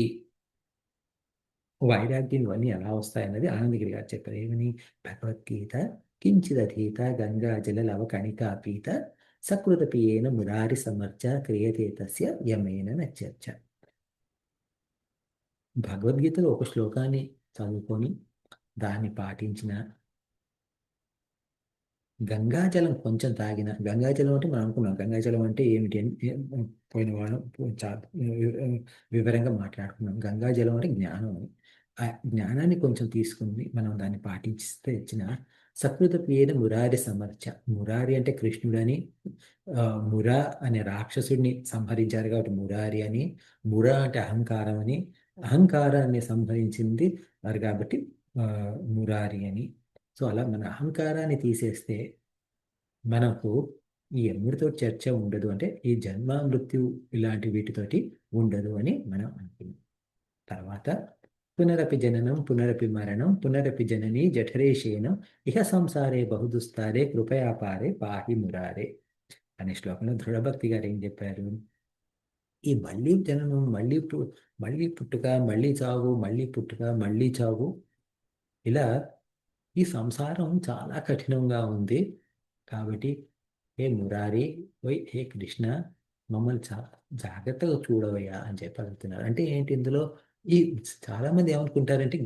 వైరాగ్యం ఇవన్నీ ఎలా వస్తాయన్నది ఆనందగిరి గారు చెప్పారు. ఏమని? భగవద్గీత కించిదధీత గంగాజల లవ కణికాపీత సకృతపియేన మురారి సమర్చ క్రియతే తస్య యమేన నచర్చ. భగవద్గీతలో ఒక శ్లోకాన్ని చదువుకొని దాన్ని పాటించిన, గంగాజలం కొంచెం తాగిన, గంగాజలం అంటే మనం అనుకున్నాం గంగాజలం అంటే ఏమిటి అని పోయిన వారం వివరంగా మాట్లాడుకున్నాం. గంగాజలం అంటే జ్ఞానం అని. ఆ జ్ఞానాన్ని కొంచెం తీసుకుని మనం దాన్ని పాటిస్తే ఇచ్చిన సకృత ప్రియేణ మురారి సమర్చ. మురారి అంటే కృష్ణుడని, మురా అనే రాక్షసుడిని సంహరించారు కాబట్టి మురారి అని, మురా అంటే అహంకారం అని, అహంకారాన్ని సంహరించింది వారు కాబట్టి మురారి అని. సో అలా మన అహంకారాన్ని తీసేస్తే మనకు ఈ ఎముడితో చర్చ ఉండదు, అంటే ఈ జన్మ మృత్యు ఇలాంటి వీటితోటి ఉండదు అని మనం అనుకున్నాం. తర్వాత పునరపి జననం పునరపి మరణం పునరపి జనని జఠరేషేనం ఇహ సంసారే బహుదుస్తారే కృపయాపారే పాహి మురారే అనే శ్లోకంలో దృఢభక్తి గారు ఏం చెప్పారు? ఈ మళ్ళీ జననం, మళ్ళీ పుట్టుక, మళ్ళీ చావు, మళ్ళీ పుట్టుక, మళ్ళీ చావు, ఇలా ఈ సంసారం చాలా కఠినంగా ఉంది. కాబట్టి హే మురారి, ఓయ్ హే కృష్ణ, మమ్మల్ని జాగ్రత్తగా చూడవయ్యా అని చెప్పి అడుగుతున్నారు. అంటే ఏంటి ఇందులో? ఈ చాలా మంది ఏమనుకుంటారంటే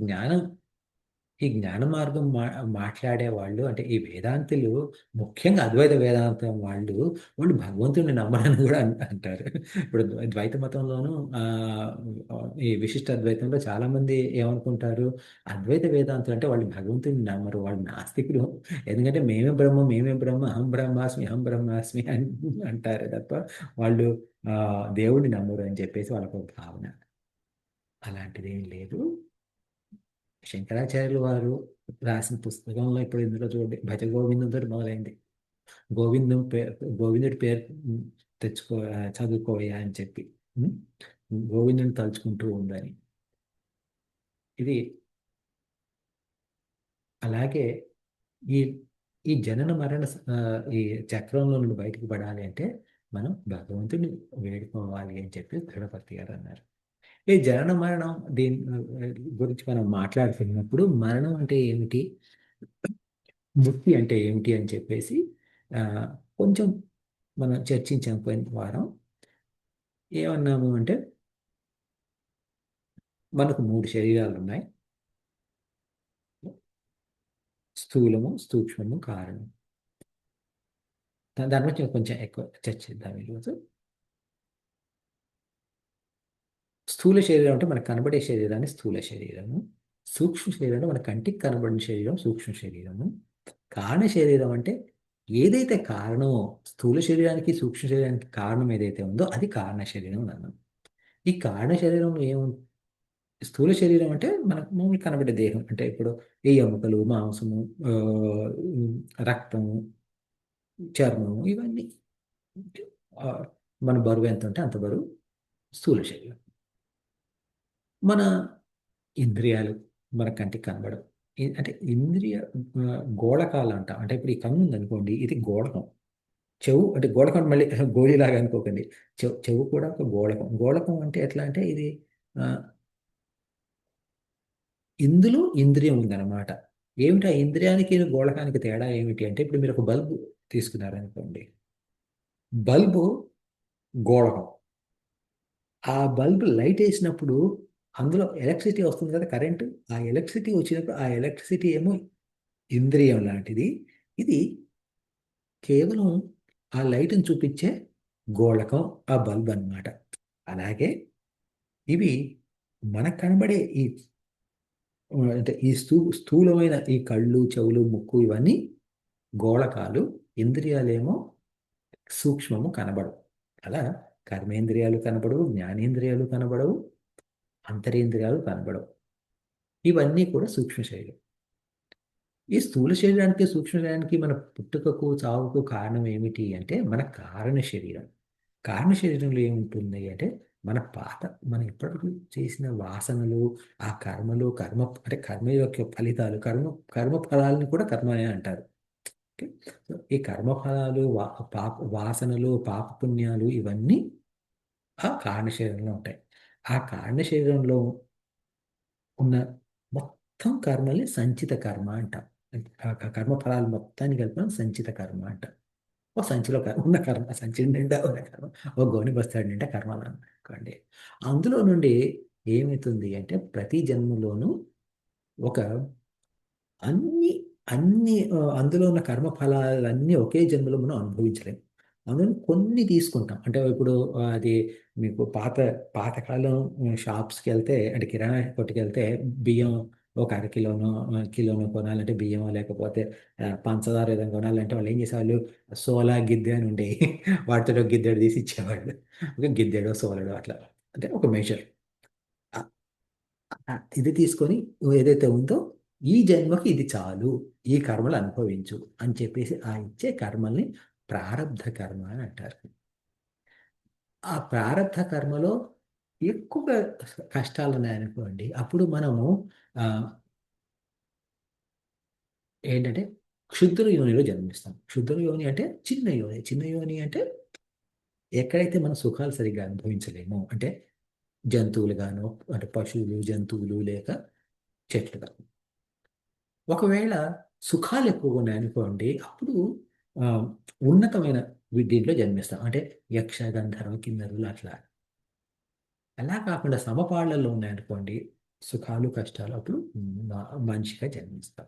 ఈ జ్ఞాన మార్గం మాట్లాడే వాళ్ళు, అంటే ఈ వేదాంతులు, ముఖ్యంగా అద్వైత వేదాంతం వాళ్ళు భగవంతుడిని నమ్మరని కూడా అంటారు. ఇప్పుడు ద్వైత మతంలోనూ ఈ విశిష్ట అద్వైతంలో చాలా మంది ఏమనుకుంటారు? అద్వైత వేదాంతులు అంటే వాళ్ళు భగవంతుడిని నమ్మరు, వాళ్ళు నాస్తికులు. ఎందుకంటే మేమే బ్రహ్మ, అహం బ్రహ్మాస్మి అని అంటారు తప్ప వాళ్ళు దేవుడిని నమ్మరు అని చెప్పేసి వాళ్ళకు ఒక భావన. అలాంటిది ఏం లేదు. శంకరాచార్యులు వారు రాసిన పుస్తకంలో ఇప్పుడు ఇందులో చూడండి, భజ గోవిందంతో మొదలైంది. గోవిందుడి పేరు చదువుకోవయ్యా అని చెప్పి, గోవిందుని తలుచుకుంటూ ఉందని. ఇది అలాగే ఈ ఈ జనన మరణ ఈ చక్రంలో నుండి బయటకు పడాలి అంటే మనం భగవంతుడిని వేడుకోవాలి అని చెప్పి దృఢభక్తి గారు అన్నారు. ఈ జనన మరణం దీని గురించి మనం మాట్లాడుతున్నప్పుడు మరణం అంటే ఏమిటి, ముక్తి అంటే ఏమిటి అని చెప్పేసి కొంచెం మనం చర్చించాం పోయిన వారం. ఏమన్నాము అంటే మనకు 3 శరీరాలు ఉన్నాయి: స్థూలము, సూక్ష్మము, కారణం. దాని గురించి కొంచెం ఎక్కువ చర్చిద్దాం ఈరోజు. స్థూల శరీరం అంటే మనకు కనబడే శరీరాన్ని స్థూల శరీరము, సూక్ష్మ శరీరం అంటే మన కంటికి కనబడిన శరీరం సూక్ష్మ శరీరము, కారణ శరీరం అంటే ఏదైతే కారణమో, స్థూల శరీరానికి సూక్ష్మ శరీరానికి కారణం ఏదైతే ఉందో అది కారణ శరీరం అన్నాం. ఈ కారణ శరీరం స్థూల శరీరం అంటే మనకు మామూలు కనబడే దేహం, అంటే ఇప్పుడు ఈ ఎముకలు, మాంసము, రక్తము, చర్మము, ఇవన్నీ మన బరువు ఎంత ఉంటే అంత బరువు స్థూల శరీరం. మన ఇంద్రియాలు మన కంటికి కనబడవు, అంటే ఇంద్రియ గోళకాలు అంటాం. అంటే ఇప్పుడు ఈ కన్ను ఉందనుకోండి, ఇది గోళకం. చెవు అంటే గోళకం, మళ్ళీ గోళీలాగా అనుకోకండి. చెవు కూడా ఒక గోళకం. గోళకం అంటే ఎట్లా అంటే ఇది ఇందులో ఇంద్రియం ఉందన్నమాట. ఏమిటి ఆ ఇంద్రియానికి గోళకానికి తేడా ఏమిటి అంటే, ఇప్పుడు మీరు ఒక బల్బు తీసుకున్నారనుకోండి, బల్బు గోళకం. ఆ బల్బు లైట్ వేసినప్పుడు అందులో ఎలక్ట్రిసిటీ వస్తుంది కదా, కరెంటు. ఆ ఎలక్ట్రిసిటీ వచ్చినప్పుడు ఆ ఎలక్ట్రిసిటీ ఏమో ఇంద్రియం లాంటిది. ఇది కేవలం ఆ లైట్ని చూపించే గోళకం ఆ బల్బ్ అన్నమాట. అలాగే ఇవి మనకు కనబడే ఈ అంటే ఈ స్థూలమైన ఈ కళ్ళు, చెవులు, ముక్కు ఇవన్నీ గోళకాలు, ఇంద్రియాలేమో సూక్ష్మము కనబడవు. అలా కర్మేంద్రియాలు కనబడవు, జ్ఞానేంద్రియాలు కనబడవు, అంతరేంద్రియాలు కనబడవు. ఇవన్నీ కూడా సూక్ష్మ శరీరం. ఈ స్థూల శరీరానికి, సూక్ష్మ శరీరానికి, మన పుట్టుకకు చావుకు కారణం ఏమిటి అంటే మన కారణ శరీరం. కారణ శరీరంలో ఏముంటుంది అంటే మనం ఎప్పటికీ చేసిన వాసనలు, ఆ కర్మలు, అంటే కర్మ యొక్క ఫలితాలు, కర్మ ఫలాలను కూడా కర్మ అనే అంటారు. ఓకే. సో ఈ కర్మఫలాలు, వాసనలు, పాపపుణ్యాలు ఇవన్నీ ఆ కారణ శరీరంలో ఉంటాయి. ఆ కారణ శరీరంలో ఉన్న మొత్తం కర్మల్ని సంచిత కర్మ అంటాం. ఆ కర్మ ఫలాలు మొత్తాన్ని కలిపి సంచిత కర్మ అంటాం. ఓ సంచిలో ఉన్న కర్మ, సంచి నిండా ఉన్న కర్మ, ఓ గోని బస్తాడు నిండా కర్మలు అనుకోండి. అందులో నుండి ఏమవుతుంది అంటే ప్రతి జన్మలోనూ ఒక అన్ని అన్ని అందులో ఉన్న కర్మ ఫలాలన్నీ ఒకే జన్మలో మనం అనుభవించలేము. అందులో కొన్ని తీసుకుంటాం. అంటే ఇప్పుడు అది మీకు పాతకాలం షాప్స్కి వెళ్తే, అంటే కిరాణా కొట్టుకి వెళ్తే బియ్యం ఒక అరకిలోనో కిలోనో కొనాలంటే బియ్యం, లేకపోతే పంచదార ఏదైనా కొనాలంటే వాళ్ళు ఏం చేసేవాళ్ళు, సోలా గిద్దె అని ఉండే వాటితో ఒక గిద్దెడు తీసి ఇచ్చేవాళ్ళు. ఒక గిద్దెడో సోలడో అట్లా, అంటే ఒక మెజర్. ఇది తీసుకొని ఏదైతే ఉందో ఈ జన్మకి ఇది చాలు, ఈ కర్మలు అనుభవించు అని చెప్పేసి ఆ ఇచ్చే కర్మల్ని ప్రారబ్ధ కర్మ అని అంటారు. ఆ ప్రారబ్ధ కర్మలో ఎక్కువ కష్టాలు ఉన్నాయనుకోండి, అప్పుడు మనము ఆ, ఏంటంటే క్షుద్ర యోనిలో జన్మిస్తాం. క్షుద్ర యోని అంటే చిన్న యోని. చిన్న యోని అంటే ఎక్కడైతే మనం సుఖాలు సరిగ్గా అనుభవించలేము, అంటే జంతువులుగాను, అంటే పశువులు, జంతువులు, లేక చెట్లుగా. ఒకవేళ సుఖాలు ఎక్కువగా ఉన్నాయనుకోండి, అప్పుడు ఆ, ఉన్నతమైన దీంట్లో జన్మిస్తాం. అంటే యక్ష, గంధర్వ, కిన్నరులు అట్లా. అలా కాకుండా సమపాళ్లలో ఉన్నాయనుకోండి సుఖాలు, కష్టాలు, అప్పుడు మనిషిగా జన్మిస్తాం.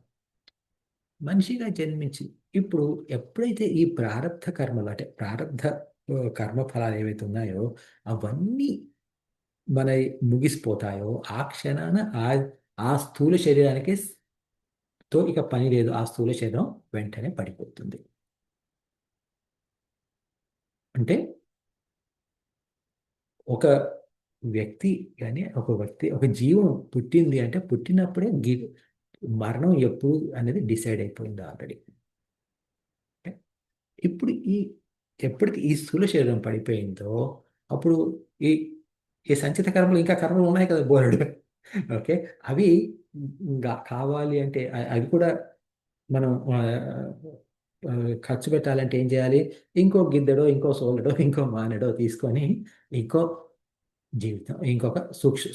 మనిషిగా జన్మించి ఇప్పుడు ఎప్పుడైతే ఈ ప్రారబ్ధ కర్మలు, అంటే ప్రారబ్ధ కర్మ ఫలాలు ఏవైతే ఉన్నాయో అవన్నీ మన ముగిసిపోతాయో ఆ క్షణాన ఆ స్థూల శరీరానికి ఇక పని లేదు. ఆ స్థూల శరీరం వెంటనే పడిపోతుంది. అంటే ఒక వ్యక్తి కానీ, ఒక జీవం పుట్టింది అంటే పుట్టినప్పుడే మరణం ఎప్పుడు అనేది డిసైడ్ అయిపోయింది ఆల్రెడీ. ఇప్పుడు ఎప్పటికి ఈ స్థూల శరీరం పడిపోయిందో అప్పుడు ఈ ఈ సంచిత కర్మలు, ఇంకా కర్మలు ఉన్నాయి కదా బోలెడు. ఓకే. అవి ఇంకా కావాలి అంటే అవి కూడా మనం ఆ, ఖర్చు పెట్టాలంటే ఏం చేయాలి? ఇంకో గిద్దెడో, ఇంకో సోలడో, ఇంకో మానెడో తీసుకొని ఇంకో ఇంకొక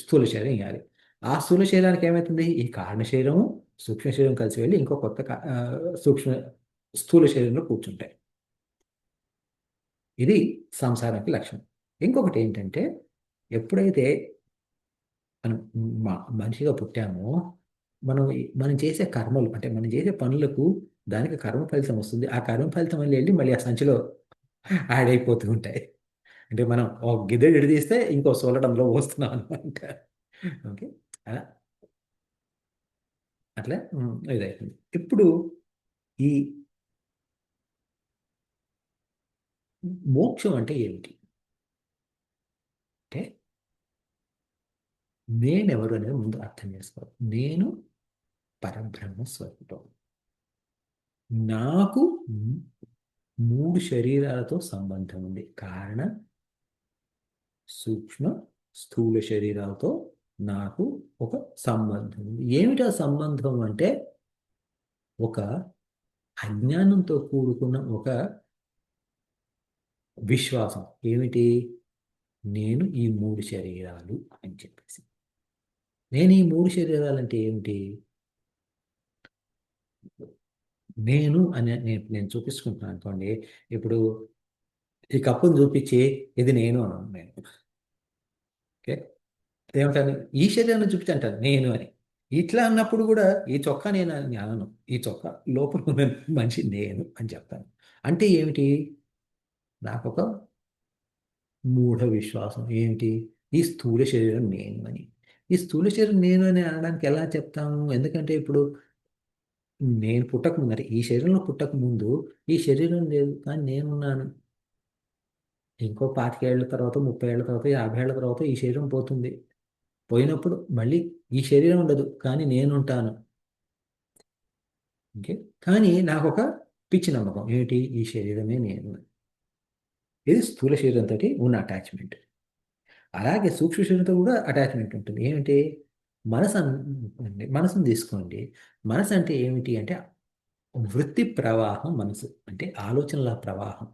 స్థూల శరీరం ఇవ్వాలి. ఆ స్థూల శరీరానికి ఏమవుతుంది? ఈ కారణ శరీరము, సూక్ష్మ శరీరం కలిసి వెళ్ళి ఇంకో కొత్త సూక్ష్మ స్థూల శరీరంలో కూర్చుంటాయి. ఇది సంసారానికి లక్షణం. ఇంకొకటి ఏంటంటే ఎప్పుడైతే మనం మనిషిగా పుట్టామో మనం చేసే కర్మలు, అంటే మనం చేసే పనులకు దానికి కర్మ ఫలితం వస్తుంది. ఆ కర్మ ఫలితం వల్ల వెళ్ళి మళ్ళీ ఆ సంచిలో యాడ్ అయిపోతూ ఉంటాయి. అంటే మనం ఒక గిద్దెడు విడదీస్తే ఇంకో సోలడంలో పోస్తున్నాం అనమాట. ఓకే. అలా అట్లా ఇదవుతుంది. ఇప్పుడు ఈ మోక్షం అంటే ఏమిటి అంటే, నేనెవరు అనేది ముందు అర్థం చేసుకోవాలి. నేను పరబ్రహ్మ స్వరూపం. నాకు మూడు శరీరాలతో సంబంధం ఉంది. కారణ, సూక్ష్మ, స్థూల శరీరాలతో నాకు ఒక సంబంధం ఉంది. ఏమిటా సంబంధం అంటే ఒక అజ్ఞానంతో కూడుకున్న ఒక విశ్వాసం. ఏమిటి? నేను ఈ మూడు శరీరాలు అని చెప్పేసి. నేను ఈ మూడు శరీరాలు అంటే ఏమిటి? నేను అని నేను చూపించుకుంటున్నాను అనుకోండి. ఇప్పుడు ఈ కప్పును చూపించి ఇది నేను అన్నాను నేను. ఓకే. ఏమంటాను? ఈ శరీరాన్ని చూపించి అంటాను నేను అని. ఇట్లా అన్నప్పుడు కూడా ఈ చొక్కా నేను అని అనను. ఈ చొక్కా లోపల ఉన్న మనిషి నేను అని చెప్తాను. అంటే ఏమిటి? నాకు ఒక మూఢ విశ్వాసం ఏమిటి? ఈ స్థూల శరీరం నేను అని. ఈ స్థూల శరీరం నేను అని అనడానికి ఎలా చెప్తాము? ఎందుకంటే ఇప్పుడు నేను పుట్టక ముందు, అంటే ఈ శరీరంలో పుట్టక ముందు ఈ శరీరం లేదు, కానీ నేనున్నాను. ఇంకో 25 ఏళ్ల తర్వాత, 30 ఏళ్ల తర్వాత, 50 ఏళ్ల తర్వాత ఈ శరీరం పోతుంది. పోయినప్పుడు మళ్ళీ ఈ శరీరం ఉండదు, కానీ నేను ఉంటాను. ఓకే. కానీ నాకు ఒక పిచ్చి నమ్మకం ఏమిటి? ఈ శరీరమే నేను. ఇది స్థూల శరీరంతో ఉన్న అటాచ్మెంట్. అలాగే సూక్ష్మ శరీరంతో కూడా అటాచ్మెంట్ ఉంటుంది. ఏమిటి? మనసు అనుకోండి, మనసును తీసుకోండి. మనసు అంటే ఏమిటి అంటే వృత్తి ప్రవాహం. మనసు అంటే ఆలోచనల ప్రవాహం.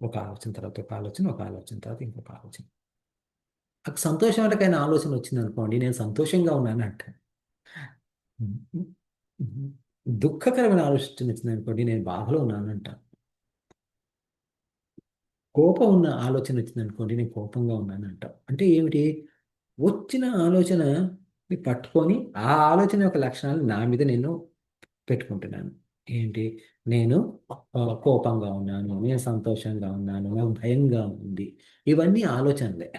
ఒక ఆలోచన తర్వాత ఒక ఆలోచన, ఒక ఆలోచన తర్వాత ఇంకొక ఆలోచన. నాకు సంతోషకరమైన ఆలోచన వచ్చింది అనుకోండి, నేను సంతోషంగా ఉన్నాను అంటాను. దుఃఖకరమైన ఆలోచన వచ్చింది అనుకోండి, నేను బాధలో ఉన్నాను అంటాను. కోపం ఉన్న ఆలోచన వచ్చింది అనుకోండి, నేను కోపంగా ఉన్నాను అంటాం. అంటే ఏమిటి? వచ్చిన ఆలోచనని పట్టుకొని ఆ ఆలోచన యొక్క లక్షణాలు నా మీద నేను పెట్టుకుంటున్నాను. ఏంటి? నేను కోపంగా ఉన్నాను, నేను సంతోషంగా ఉన్నాను, నాకు భయంగా ఉంది. ఇవన్నీ ఆలోచనలే.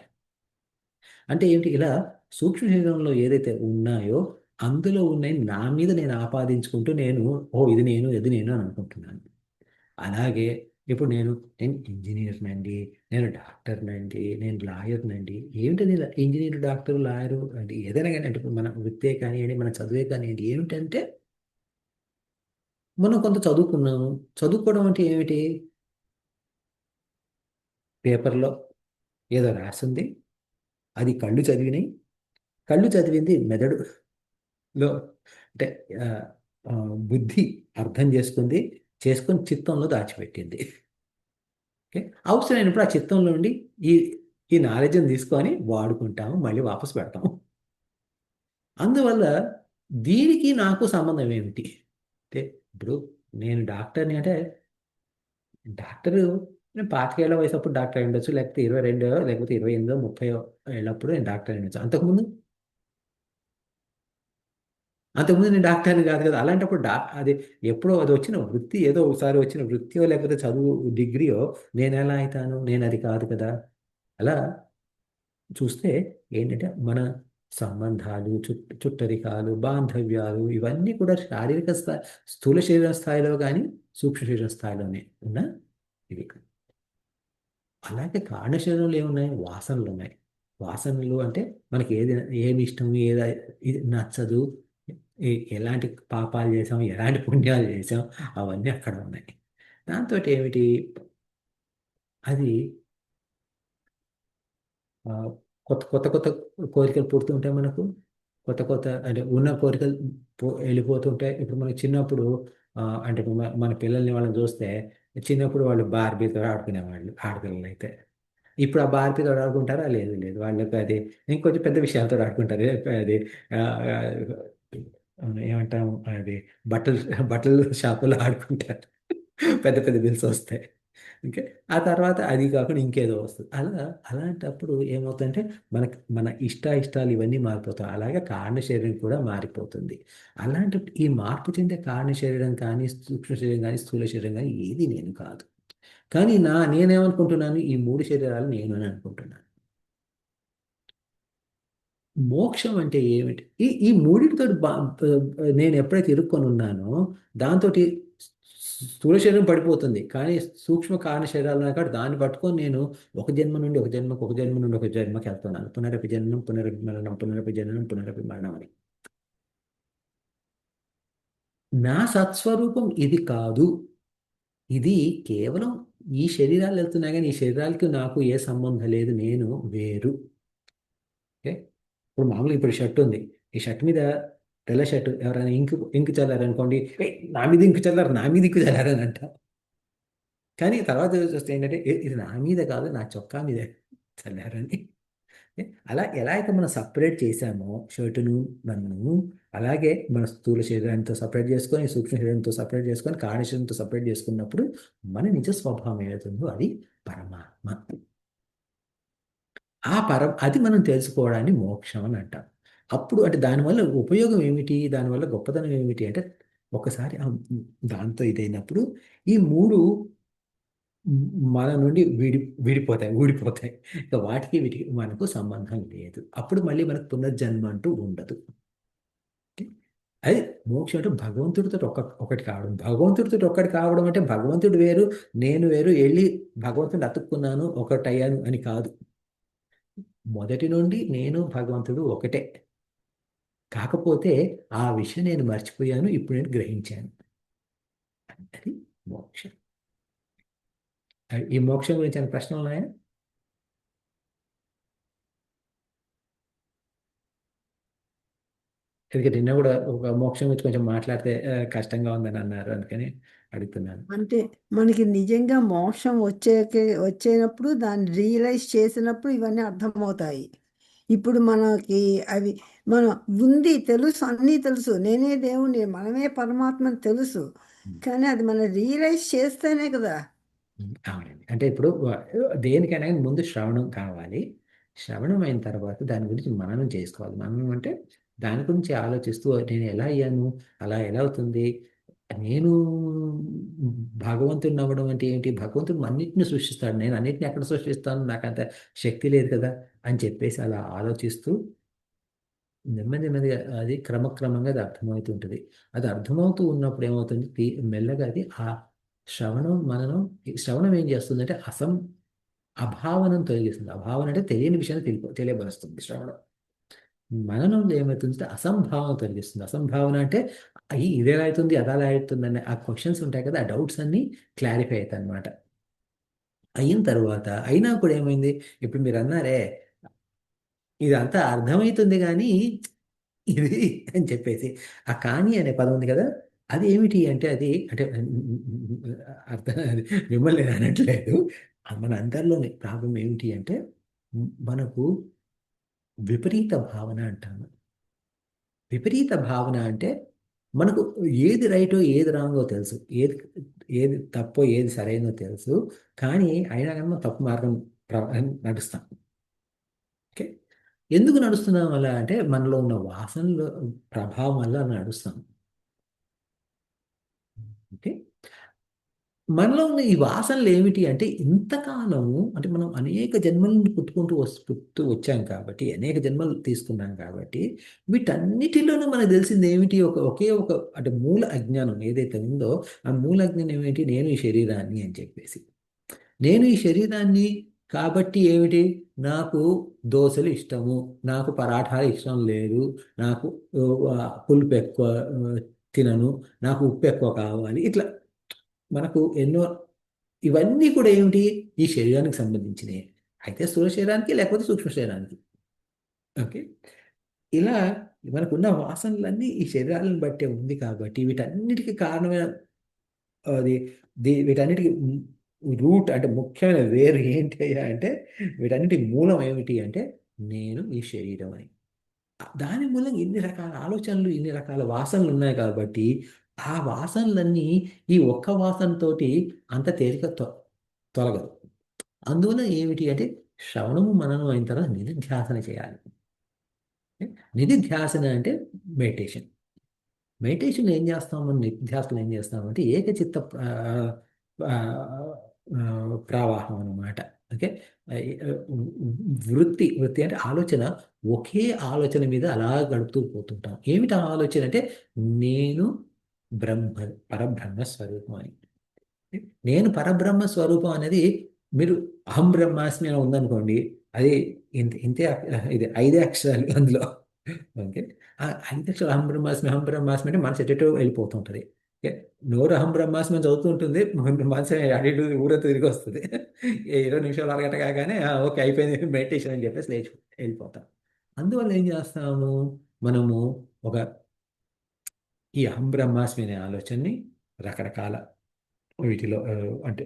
అంటే ఏంటి? ఇలా సూక్ష్మ శరీరంలో ఏదైతే ఉన్నాయో అందులో ఉన్నాయి నా మీద నేను ఆపాదించుకుంటూ నేను ఇది నేను, ఇది నేను అని అనుకుంటున్నాను. అలాగే ఇప్పుడు నేను ఇంజనీర్‌నండి, నేను డాక్టర్‌నండి, నేను లాయర్‌నండి. ఏమిటది ఇంజనీర్, డాక్టర్, లాయరు అంటే ఏదైనా గాని, అంటే ఇప్పుడు మన వృత్తే కానియండి, మన చదువే కానియండి, ఏమిటంటే మనం కొంత చదువుకున్నాము. చదువుకోవడం అంటే ఏమిటి? పేపర్‌లో ఏదో రాసుంది. అది కళ్ళు చదివినాయి. కళ్ళు చదివింది మెదడులో అంటే ఆహ్, బుద్ధి అర్థం చేసుకుంది. చేసుకొని చిత్తంలో దాచిపెట్టింది. ఓకే. అవసరమైనప్పుడు ఆ చిత్తంలో నుండి ఈ ఈ నాలెడ్జ్‌ని తీసుకొని వాడుకుంటాము. మళ్ళీ వాపస్ పెడతాము. అందువల్ల దీనికి నాకు సంబంధం ఏమిటి? అంటే ఇప్పుడు నేను డాక్టర్‌ని అంటే డాక్టరు నేను 25 ఏళ్ల వయసప్పుడు డాక్టర్ అయ్యుండొచ్చు. లేకపోతే 22 లేకపోతే 28 30 ఏళ్ళప్పుడు నేను డాక్టర్ అయ్యుండొచ్చు. అంతకుముందు నేను డాక్టర్‌ని కాదు కదా! అలాంటప్పుడు అది ఎప్పుడో అది వచ్చిన వృత్తి, ఏదో ఒకసారి వచ్చిన వృత్తియో లేకపోతే చదువు డిగ్రీయో నేనెలా అయితాను? నేనది కాదు కదా! అలా చూస్తే ఏంటంటే మన సంబంధాలు, చుట్టరికాలు, బాంధవ్యాలు ఇవన్నీ కూడా శారీరక స్థూల శరీర స్థాయిలో గాని, సూక్ష్మ శరీర స్థాయిలోనే ఉన్న ఇవి. అలాగే కారణ శరీరంలో ఏమున్నాయి? వాసనలున్నాయి. వాసనలు అంటే మనకి ఏమి ఇష్టం, ఇది నచ్చదు, ఎలాంటి పాపాలు చేసాం, ఎలాంటి పుణ్యాలు చేసాం, అవన్నీ అక్కడ ఉన్నాయి. దాంతోటి ఏమిటి? అది ఆ, కొత్త కోరికలు పుడుతుంటాయి మనకు. కొత్త అంటే ఉన్న కోరికలు వెళ్ళిపోతుంటాయి. ఇప్పుడు మనకి చిన్నప్పుడు అంటే ఇప్పుడు మన పిల్లల్ని వాళ్ళని చూస్తే చిన్నప్పుడు వాళ్ళు బార్బీతో ఆడుకునేవాళ్ళు ఆడపిల్లలు అయితే. ఇప్పుడు ఆ బార్బీతో ఆడుకుంటారా? లేదు లేదు. వాళ్ళకి అది ఇంకొంచెం పెద్ద విషయాలతో ఆడుకుంటారు. అది ఆ, ఆ, ఏమంటాం అది బట్టలు బట్టల షాపులో ఆడుకుంటారు. పెద్ద పెద్ద బిల్స్ వస్తాయి. ఓకే. ఆ తర్వాత అది కాకుండా ఇంకేదో వస్తుంది. అలాంటప్పుడు ఏమవుతుందంటే మన ఇష్టాలు ఇవన్నీ మారిపోతాయి. అలాగే కారణ శరీరం కూడా మారిపోతుంది. అలాంటి ఈ మార్పు చెందే కారణ శరీరం కానీ, సూక్ష్మ శరీరం కానీ, స్థూల శరీరం కానీ ఏది నేను కాదు. కానీ నేనేమనుకుంటున్నాను? ఈ 3 శరీరాలు నేను అని అనుకుంటున్నాను. మోక్షం అంటే ఏమిటి? ఈ ఈ మూడిటితోటి నేను ఎప్పుడైతే ఇరుక్కొని ఉన్నానో దాంతోటి స్థూల శరీరం పడిపోతుంది. కానీ సూక్ష్మ కారణ శరీరాలు ఉన్నాయి కాబట్టి దాన్ని పట్టుకొని నేను ఒక జన్మ నుండి ఒక జన్మకు, ఒక జన్మ నుండి ఒక జన్మకి వెళ్తున్నాను. పునరపి జననం, పునరపి మరణం, పునరపి జననం, పునరపి మరణం అని. నా సత్స్వరూపం ఇది కాదు. ఇది కేవలం ఈ శరీరాలు వెళ్తున్నాయి కానీ ఈ శరీరాలకి నాకు ఏ సంబంధం లేదు. నేను వేరు. ఓకే. ఇప్పుడు మామూలుగా ఇప్పుడు షర్ట్ ఉంది. ఈ షర్ట్ మీద తెల్ల షర్ట్ ఎవరైనా ఇంకు చల్లారనుకోండి, "ఏయ్! నా మీద ఇంకు చల్లారు, నా మీద ఇంకు చల్లారు" అని అంటాం. కానీ తర్వాత చూస్తే ఏంటంటే ఇది నా మీద కాదు, నా చొక్కా మీద చల్లారని. అలా ఎలా అయితే మనం సెపరేట్ చేశామో షర్టును, నన్ను, అలాగే మన స్థూల శరీరాంతో సెపరేట్ చేసుకొని, సూక్ష్మ శరీరంతో సెపరేట్ చేసుకొని, కారణ శరీరంతో సెపరేట్ చేసుకున్నప్పుడు మన నిజ స్వభావం ఏదైతుందో అది పరమాత్మ. అది మనం తెలుసుకోవడాన్ని మోక్షం అని అంటాం. అప్పుడు అంటే దానివల్ల ఉపయోగం ఏమిటి? దానివల్ల గొప్పతనం ఏమిటి అంటే ఒకసారి దాంతో ఇదైనప్పుడు ఈ 3 మన నుండి విడిపోతాయి, ఊడిపోతాయి. ఇక వాటికి వీటికి మనకు సంబంధం లేదు. అప్పుడు మళ్ళీ మనకు పునర్జన్మ అంటూ ఉండదు. అది మోక్షం అంటే భగవంతుడితో ఒకటి కావడం. భగవంతుడితో ఒకటి కావడం అంటే భగవంతుడు వేరు, నేను వేరు, వెళ్ళి భగవంతుడిని అతుక్కున్నాను, ఒకటయ్యాను అని కాదు. మొదటి నుండి నేను భగవంతుడు ఒకటే. కాకపోతే ఆ విషయం నేను మర్చిపోయాను, ఇప్పుడు నేను గ్రహించాను. అది మోక్షం. ఈ మోక్షం గురించి ఏమైనా ప్రశ్నలు ఉన్నాయా? ఎందుకంటే నిన్న కూడా ఒక మోక్షం గురించి కొంచెం మాట్లాడితే కష్టంగా ఉందని అన్నారు, అందుకని అడుగుతున్నాను. అంటే మనకి నిజంగా మోక్షం వచ్చేటప్పుడు దాన్ని రియలైజ్ చేసినప్పుడు ఇవన్నీ అర్థమవుతాయి. ఇప్పుడు మనకి అవి మనం ఉంది తెలుసు, అన్నీ తెలుసు, నేనే దేవుణ్ణి, మనమే పరమాత్మని తెలుసు, కానీ అది మనం రియలైజ్ చేస్తేనే కదా. అవునండి. అంటే ఇప్పుడు దేనికైనా కానీ ముందు శ్రవణం కావాలి. శ్రవణం అయిన తర్వాత దాని గురించి మననం చేసుకోవాలి. మననం అంటే దాని గురించి ఆలోచిస్తూ నేను ఎలా అయ్యాను? అలా ఎలా అవుతుంది? నేను భగవంతుడిని అవ్వడం అంటే ఏంటి? భగవంతుడు అన్నిటిని సృష్టిస్తాడు. నేను అన్నిటిని ఎక్కడ సృష్టిస్తాను? నాకంత శక్తి లేదు కదా! అని చెప్పేసి అలా ఆలోచిస్తూ నెమ్మదిగా అది క్రమక్రమంగా అది అర్థమవుతుంటది. అది అర్థమవుతూ ఉన్నప్పుడు ఏమవుతుంది? మెల్లగా అది ఆ శ్రవణం, మననం. ఈ శ్రవణం ఏం చేస్తుందంటే అభావనను తొలగిస్తుంది. అభావన అంటే తెలియని విషయాన్ని తెలియబరుస్తుంది శ్రవణం. మననంలో ఏమవుతుందంటే అసంభావన తొలగిస్తుంది. అసంభావన అంటే ఇది ఎలా అవుతుంది, అది అలా అవుతుంది అనే ఆ క్వశ్చన్స్ ఉంటాయి కదా, ఆ డౌట్స్ అన్నీ క్లారిఫై అవుతాయి అన్నమాట. అయిన తర్వాత అయినా కూడా ఏమైంది? ఇప్పుడు మీరు అన్నారే, ఇదంతా అర్థమవుతుంది కానీ ఇది అని చెప్పేసి ఆ కానీ అనే పదం ఉంది కదా, అది ఏమిటి అంటే అది అంటే అర్థం అది మిమ్మల్ని నేను అనట్లేదు. మన అందరిలోని ప్రాబ్లం ఏమిటి అంటే మనకు విపరీత భావన అంటాము. విపరీత భావన అంటే మనకు ఏది రైటో ఏది రాంగో తెలుసు, ఏది ఏది తప్పో ఏది సరైనదో తెలుసు, కానీ అయినా కానీ మనం తప్పు మార్గం నడుస్తాం. ఓకే, ఎందుకు నడుస్తున్నాం అలా అంటే మనలో ఉన్న వాసనల ప్రభావం వల్ల అలా నడుస్తాం. ఓకే, మనలో ఉన్న ఈ వాసనలు ఏమిటి అంటే ఇంతకాలము అంటే మనం అనేక జన్మల నుండి పుట్టుతూ వచ్చాం కాబట్టి, అనేక జన్మలు తీసుకున్నాం కాబట్టి, వీటన్నిటిలోనూ మనకు తెలిసింది ఏమిటి? ఒకే ఒక అంటే మూల అజ్ఞానం ఏదైతే ఉందో, ఆ మూల అజ్ఞానం ఏమిటి? నేను ఈ శరీరాన్ని అని చెప్పేసి. నేను ఈ శరీరాన్ని కాబట్టి ఏమిటి? నాకు దోశలు ఇష్టము, నాకు పరాఠాలు ఇష్టం లేదు, నాకు పులుపు ఎక్కువ తినను, నాకు ఉప్పు ఎక్కువ కావాలి, ఇట్లా మనకు ఎన్నో. ఇవన్నీ కూడా ఏమిటి? ఈ శరీరానికి సంబంధించినవి. అయితే స్థూల శరీరానికి లేకపోతే సూక్ష్మ శరీరానికి. ఓకే, ఇలా మనకున్న వాసనలన్నీ ఈ శరీరాలను బట్టే ఉంది కాబట్టి వీటన్నిటికీ కారణమైన అది వీటన్నిటికీ రూట్ అంటే ముఖ్యమైన వేరు ఏంటి అయ్యా అంటే, వీటన్నిటి మూలం ఏమిటి అంటే నేను ఈ శరీరం అని. దాని మూలంగా ఇన్ని రకాల ఆలోచనలు, ఇన్ని రకాల వాసనలు ఉన్నాయి కాబట్టి ఆ వాసనలన్నీ ఈ ఒక్క వాసనతోటి అంత తేలిక తొలగదు. అందువల్ల ఏమిటి అంటే శ్రవణము మననం అయిన తర్వాత నిధిధ్యాసన చేయాలి. నిధిధ్యాసన అంటే మెడిటేషన్. మెడిటేషన్లో ఏం చేస్తాం, మనం నిధిధ్యాసనలో ఏం చేస్తామంటే ఏకచిత్త ఆ, ప్రవాహం అన్నమాట. ఓకే, వృత్తి అంటే ఆలోచన, ఒకే ఆలోచన మీద అలా గడుపుతూ పోతుంటాం. ఏమిటి ఆ ఆలోచన అంటే నేను బ్రహ్మ పరబ్రహ్మ స్వరూపం అని. నేను పరబ్రహ్మ స్వరూపం అనేది మీరు అహం బ్రహ్మాస్మి అని ఉందనుకోండి, అది ఇంతే ఇది 5 అక్షరాలు అందులో. ఓకే, ఆ 5 అక్షరాలు అహం బ్రహ్మాస్మి అంటే మనసు ఎటో వెళ్ళిపోతుంటది. ఓకే, నోరు అహం బ్రహ్మాస్మి అని చదువుతూ ఉంటుంది, మనసు అడిగి ఊరంతా తిరిగి వస్తుంది. 20 నిమిషాలు అరగంట కాగానే ఓకే అయిపోయింది మెడిటేషన్ అని చెప్పేసి లేచి వెళ్ళిపోతాం. అందువల్ల ఏం చేస్తాము మనము? ఒక ఈ అహం బ్రహ్మాస్మి అనే ఆలోచనని రకరకాల వీటిలో అంటే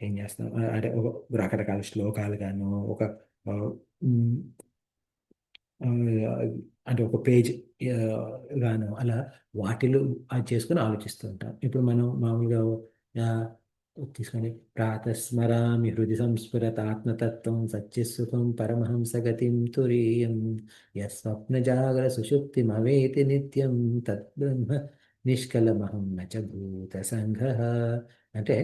ఏం చేస్తాం అంటే ఒక రకరకాల శ్లోకాలు గాను, ఒక ఆ, ఉమ్, ఆ, అంటే ఒక పేజ్ గాను అలా వాటిలో అది చేసుకుని ఆలోచిస్తూ ఉంటాం. ఇప్పుడు మనం మామూలుగా ఆ, తీసుకొని ప్రాతస్మరామి హృది సంస్ఫురత ఆత్మతత్వం సచ్చిసుఖం పరమహంస గతిం తురీయం యస్వప్న జాగర సుషుప్తిమవేతి నిత్యం తద్బ్రహ్మ నిష్కలమహం నచ భూత సంఘ. అంటే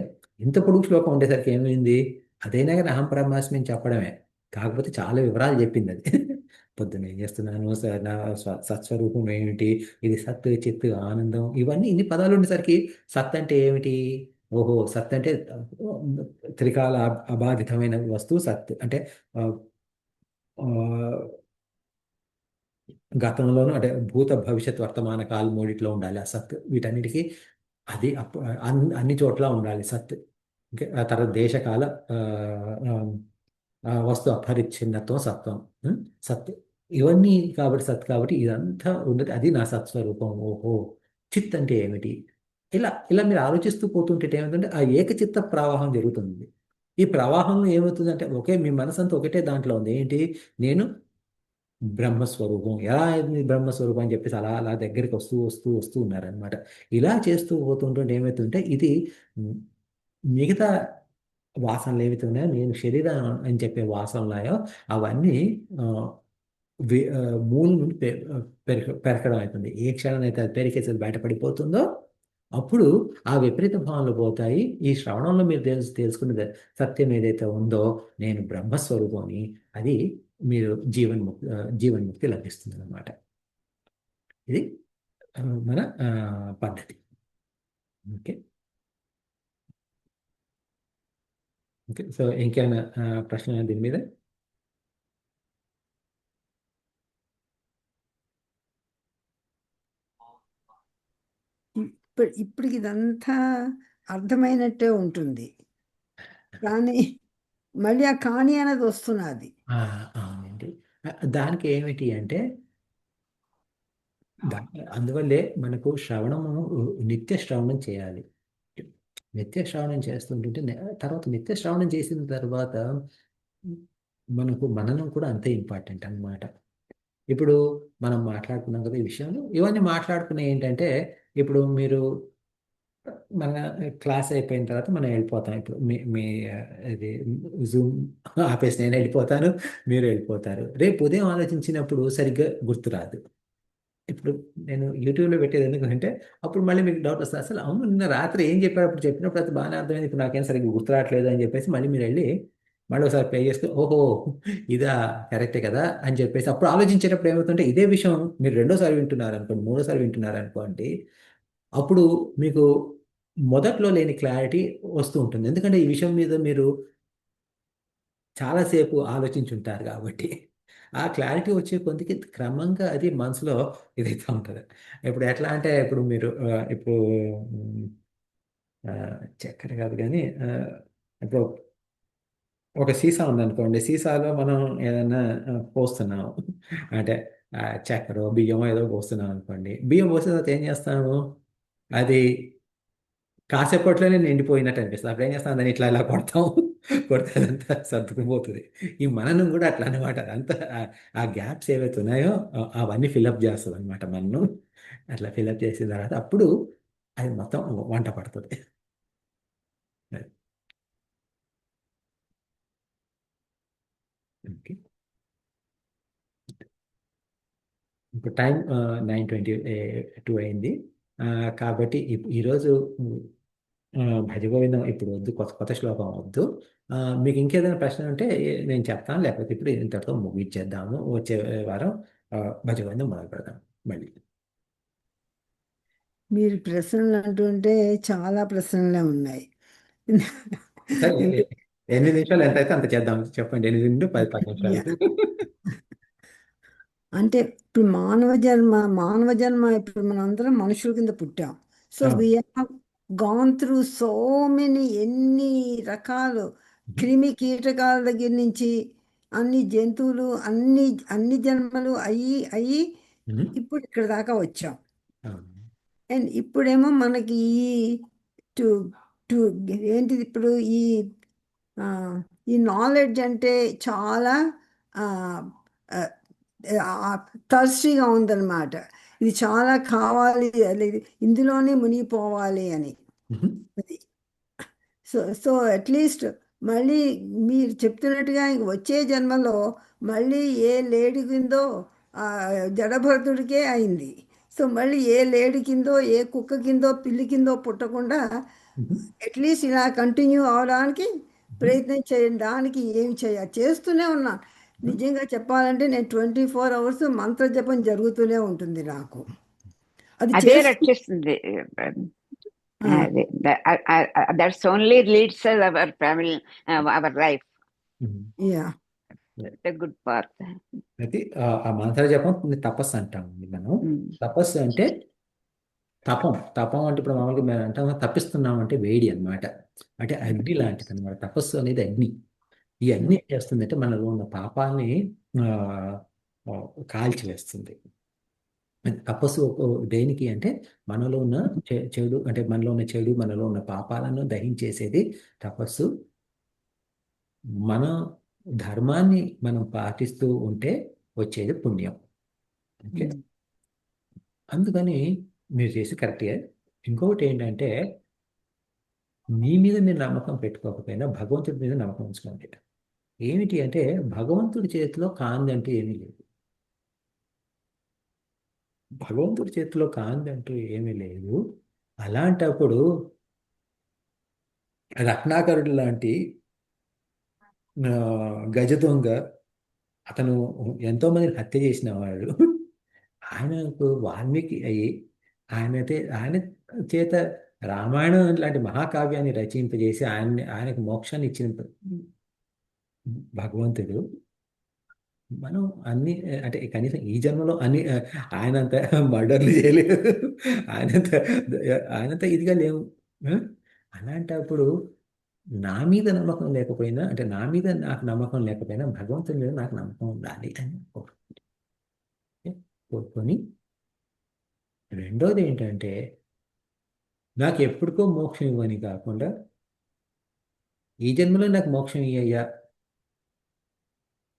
ఇంత పొడుగు శ్లోకం ఉండేసరికి ఏమైంది, అదైనా కానీ అహం బ్రహ్మాస్మి అని చెప్పడమే, కాకపోతే చాలా వివరాలు చెప్పింది అది. పొద్దున్న ఏం చేస్తున్నాను, నా సత్స్వరూపం ఏమిటి, ఇది సత్ చిత్ ఆనందం, ఇవన్నీ ఇన్ని పదాలు ఉండేసరికి సత్ అంటే ఏమిటి, ఓహో సత్ అంటే త్రికాల అబాధితమైన వస్తువు సత్ అంటే ఆ, ఆ, గతంలోనూ అంటే భూత భవిష్యత్ వర్తమాన కాలం మూడిట్లో ఉండాలి ఆ సత్, వీటన్నిటికీ అది అన్ని చోట్ల ఉండాలి సత్. ఓకే, ఆ తర్వాత దేశకాల ఆ, ఆ, వస్తు అపరిచ్ఛిన్నత్వం సత్వం, ఉం? సత్, ఇవన్నీ కాబట్టి సత్, కాబట్టి ఇదంతా ఉన్నది, అది నా సత్స్వరూపం. ఓహో, చిత్ అంటే ఏమిటి, ఇలా ఇలా మీరు ఆలోచిస్తూ పోతుంటే ఏమవుతుందంటే ఆ ఏకచిత్త ప్రవాహం జరుగుతుంది. ఈ ప్రవాహంలో ఏమవుతుందంటే ఒకే మీ మనసంతా ఒకటే దాంట్లో ఉంది, ఏంటి, నేను బ్రహ్మస్వరూపం, ఎలా అయింది బ్రహ్మస్వరూపం అని చెప్పేసి అలా అలా దగ్గరికి వస్తూ వస్తూ వస్తూ ఉన్నారనమాట. ఇలా చేస్తూ పోతుంటే ఏమవుతుంటే ఇది మ్, మిగతా వాసనలు ఏవైతే ఉన్నాయో, నేను శరీరం అని చెప్పే వాసనలు ఉన్నాయో అవన్నీ ఆ, ఆ, మూలం నుండి పెరగడం అవుతుంది. ఏ క్షణం అయితే అది పెరిగేసి బయటపడిపోతుందో అప్పుడు ఆ విపరీత భావనలు పోతాయి. ఈ శ్రవణంలో మీరు తెలుసుకున్నది సత్యం ఏదైతే ఉందో, నేను బ్రహ్మస్వరూపం అని, అది మీరు జీవన్ముక్తి లభిస్తుంది అనమాట. ఇది మన పద్ధతి. ఓకే. ఓకే, సో ఇంకేమైనా ప్రశ్న దీని మీద? ఇప్పటికి ఇదంతా అర్థమైనట్టే ఉంటుంది, కానీ మళ్ళీ ఆ కానీ అనేది వస్తున్నది. అవునండి. దానికి ఏమిటి అంటే అందువల్లే మనకు శ్రవణము, నిత్య శ్రవణం చేయాలి. నిత్య శ్రవణం చేస్తుంటుంటే తర్వాత నిత్య శ్రవణం చేసిన తర్వాత మనకు మననం కూడా అంతే ఇంపార్టెంట్ అన్నమాట. ఇప్పుడు మనం మాట్లాడుకున్నాం కదా ఈ విషయంలో, ఇవన్నీ మాట్లాడుకునే ఏంటంటే, ఇప్పుడు మీరు మన క్లాస్ అయిపోయిన తర్వాత మనం వెళ్ళిపోతాం. ఇప్పుడు మీ మీ ఇది జూమ్ ఆపేసి నేను వెళ్ళిపోతాను, మీరు వెళ్ళిపోతారు. రేపు ఉదయం ఆలోచించినప్పుడు సరిగ్గా గుర్తురాదు. ఇప్పుడు నేను యూట్యూబ్లో పెట్టేది ఎందుకంటే అప్పుడు మళ్ళీ మీకు డౌట్ వస్తుంది, అసలు అవును నిన్న రాత్రి ఏం చెప్పారు, అప్పుడు చెప్పినప్పుడు అది బాగానే అర్థమైంది, ఇప్పుడు నాకేం సరిగ్గా గుర్తు రావట్లేదు అని చెప్పేసి మళ్ళీ మీరు వెళ్ళి మళ్ళీ ఒకసారి ప్లే చేస్తే ఓహో ఇదా, కరెక్టే కదా అని చెప్పేసి అప్పుడు ఆలోచించేటప్పుడు ఏమవుతుంటే ఇదే విషయం మీరు రెండోసారి వింటున్నారు అనుకోండి, మూడోసారి వింటున్నారు అనుకోండి, అప్పుడు మీకు మొదట్లో లేని క్లారిటీ వస్తూ ఉంటుంది. ఎందుకంటే ఈ విషయం మీద మీరు చాలాసేపు ఆలోచించుంటారు కాబట్టి ఆ క్లారిటీ వచ్చే కొద్దికి క్రమంగా అది మనసులో ఇదైతే ఉంటుంది. ఇప్పుడు ఎట్లా అంటే ఇప్పుడు మీరు ఇప్పుడు ఉమ్, ఆ, చక్కెర కాదు కానీ ఇప్పుడు ఒక సీసా ఉందనుకోండి, సీసాలో మనం ఏదైనా పోస్తున్నాం అంటే చక్కెర బియ్యం ఏదో పోస్తున్నాం అనుకోండి, బియ్యం పోసిన తర్వాత ఏం చేస్తాము, అది కాసేపట్లోనే నిండిపోయినట్టు అనిపిస్తుంది. అప్పుడు ఏం చేస్తాం, దాన్ని ఇట్లా ఇలా కొడతాం, కొడితే అదంతా సర్దుకుని పోతుంది. ఈ మననం కూడా అట్లా అనమాట, అదంతా ఆ గ్యాప్స్ ఏవైతే ఉన్నాయో అవన్నీ ఫిలప్ చేస్తుంది అనమాట మనను. అట్లా ఫిలప్ చేసిన తర్వాత అప్పుడు అది మొత్తం వంట పడుతుంది. ఓకే, ఇప్పుడు టైం 9:22 అయింది. ఆ, కాబట్టి ఈరోజు భజగోవిందం ఇప్పుడు వద్దు, కొత్త కొత్త శ్లోకం వద్దు. ఆ, మీకు ఇంకేదైనా ప్రశ్న ఉంటే నేను చెప్తాను, లేకపోతే ఇప్పుడు ఇంతటితో ముగించేద్దాము. వచ్చే వారం ఆ, భజగోవిందం మొదలు పెడదాం మళ్ళీ. మీరు ప్రశ్నలు అంటుంటే చాలా ప్రశ్నలే ఉన్నాయి. సరే, ఎందుకు? 8 నిమిషాలు ఎంత అయితే అంత చేద్దాం, చెప్పండి. 8 నుండి 10 నిమిషాలు. యా. అంటే ఇప్పుడు మానవ జన్మ ఇప్పుడు మనందరం మనుషుల కింద పుట్టాం. సో అవును. We have gone through so many, ఎన్ని రకాలు క్రిమి కీటకాల దగ్గర నుంచి అన్ని జంతువులు, అన్ని అన్ని జన్మలు అయ్యి అయ్యి ఉహు. ఇప్పుడు ఇక్కడ దాకా వచ్చాం. అవును. అండ్ ఇప్పుడేమో మనకి ఈ టు టు ఏంటిది ఇప్పుడు ఆ, ఈ నాలెడ్జ్ అంటే చాలా థర్స్టీగా ఉందన్నమాట. ఇది చాలా కావాలి, లేదు ఇందులోనే మునిగిపోవాలి అని. ఉహు. అది సో సో అట్లీస్ట్ మళ్ళీ మీరు చెప్తున్నట్టుగా ఇంక వచ్చే జన్మలో మళ్ళీ ఏ లేడి కిందో ఆ, జడభరతుడికే అయింది. సో మళ్ళీ ఏ లేడి కిందో, ఏ కుక్క కిందో, పిల్లి కిందో పుట్టకుండా ఉహు. అట్లీస్ట్ ఇలా కంటిన్యూ అవడానికి ఉహు. ప్రయత్నం చేయడానికి ఏమి చేయాలి చేస్తూనే ఉన్నాను. నిజంగా చెప్పాలంటే నేను 24 hours మంత్ర జపం జరుగుతూనే ఉంటుంది నాకు. అది అదే చేస్తూ రక్షిస్తుంది. ఆ, అదే that's only leads our family, our life, ఉహు. Yeah the good part. అయితే ఆ మంత్ర జపం తపస్సు అంటాం మనం. తపస్సు అంటే తపం. తపం అంటే ఇప్పుడు మామూలుగా మేము అంటాం తప్పిస్తున్నాం అంటే వేడి అన్నమాట. అంటే అగ్ని లాంటిది అనమాట. తపస్సు అనేది అగ్ని. ఈ అగ్ని ఏం చేస్తుందంటే మనలో ఉన్న పాపాలని ఆ, ఆ, కాల్చివేస్తుంది. తపస్సు దేనికి అంటే మనలో ఉన్న చెడు, అంటే మనలో ఉన్న చెడు, మనలో ఉన్న పాపాలను దహించేసేది తపస్సు. మన ధర్మాన్ని మనం పాటిస్తూ ఉంటే వచ్చేది పుణ్యం. ఓకే. అందుకని మీరు చేసి కరెక్టే. ఇంకొకటి ఏంటంటే మీ మీద మీరు నమ్మకం పెట్టుకోకపోయినా భగవంతుడి మీద నమ్మకం ఉంచుకోండి. ఏమిటి అంటే భగవంతుడి చేతిలో కాందంటూ ఏమీ లేదు. భగవంతుడి చేతిలో కాందంటూ ఏమీ లేదు. అలాంటప్పుడు రత్నాకరుడు లాంటి ఆ, గజ దొంగ, అతను ఎంతో మందిని హత్య చేసిన వాడు, ఆయనకు వాల్మీకి అయ్యి ఆయన చేత రామాయణం లాంటి మహాకావ్యాన్ని రచింపజేసి ఆయనకు మోక్షాన్ని ఇచ్చిన భగవంతుడు, మనం అన్ని అంటే కనీసం ఈ జన్మలో అన్ని ఆయనంత మర్డర్లు చేయలేదు, ఆయనంత ఆయనంత ఇదిగా లేవు. ఆ? అలాంటప్పుడు నా మీద నమ్మకం లేకపోయినా, అంటే నా మీద నాకు నమ్మకం లేకపోయినా భగవంతుని మీద నాకు నమ్మకం ఉండాలి అని కోరుకొని, రెండోది ఏంటంటే నాకు ఎప్పటికో మోక్షం ఇవ్వని కాకుండా ఈ జన్మలో నాకు మోక్షం ఇయ్యయ్యా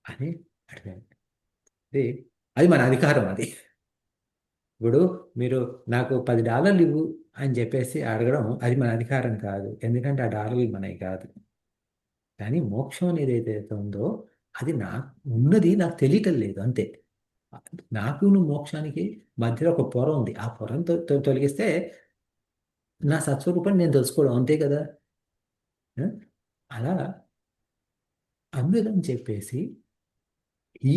అని అడిగాను. అది అది మన అధికారం. అది ఇప్పుడు మీరు నాకు $10 ఇవ్వు అని చెప్పేసి అడగడం అది మన అధికారం కాదు. ఎందుకంటే ఆ డాలర్లు మనవి కాదు. కానీ మోక్షం అనేది ఏదైతే ఉందో అది నాకు ఉన్నది, నాకు తెలియటం లేదు అంతే. నాకు నువ్వు మోక్షానికి మధ్యలో ఒక పొర ఉంది. ఆ పొరను తొలగిస్తే నా సత్స్వరూపాన్ని నేను తెలుసుకోవడం అంతే కదా. ఆ? అలా అందుకని చెప్పేసి ఈ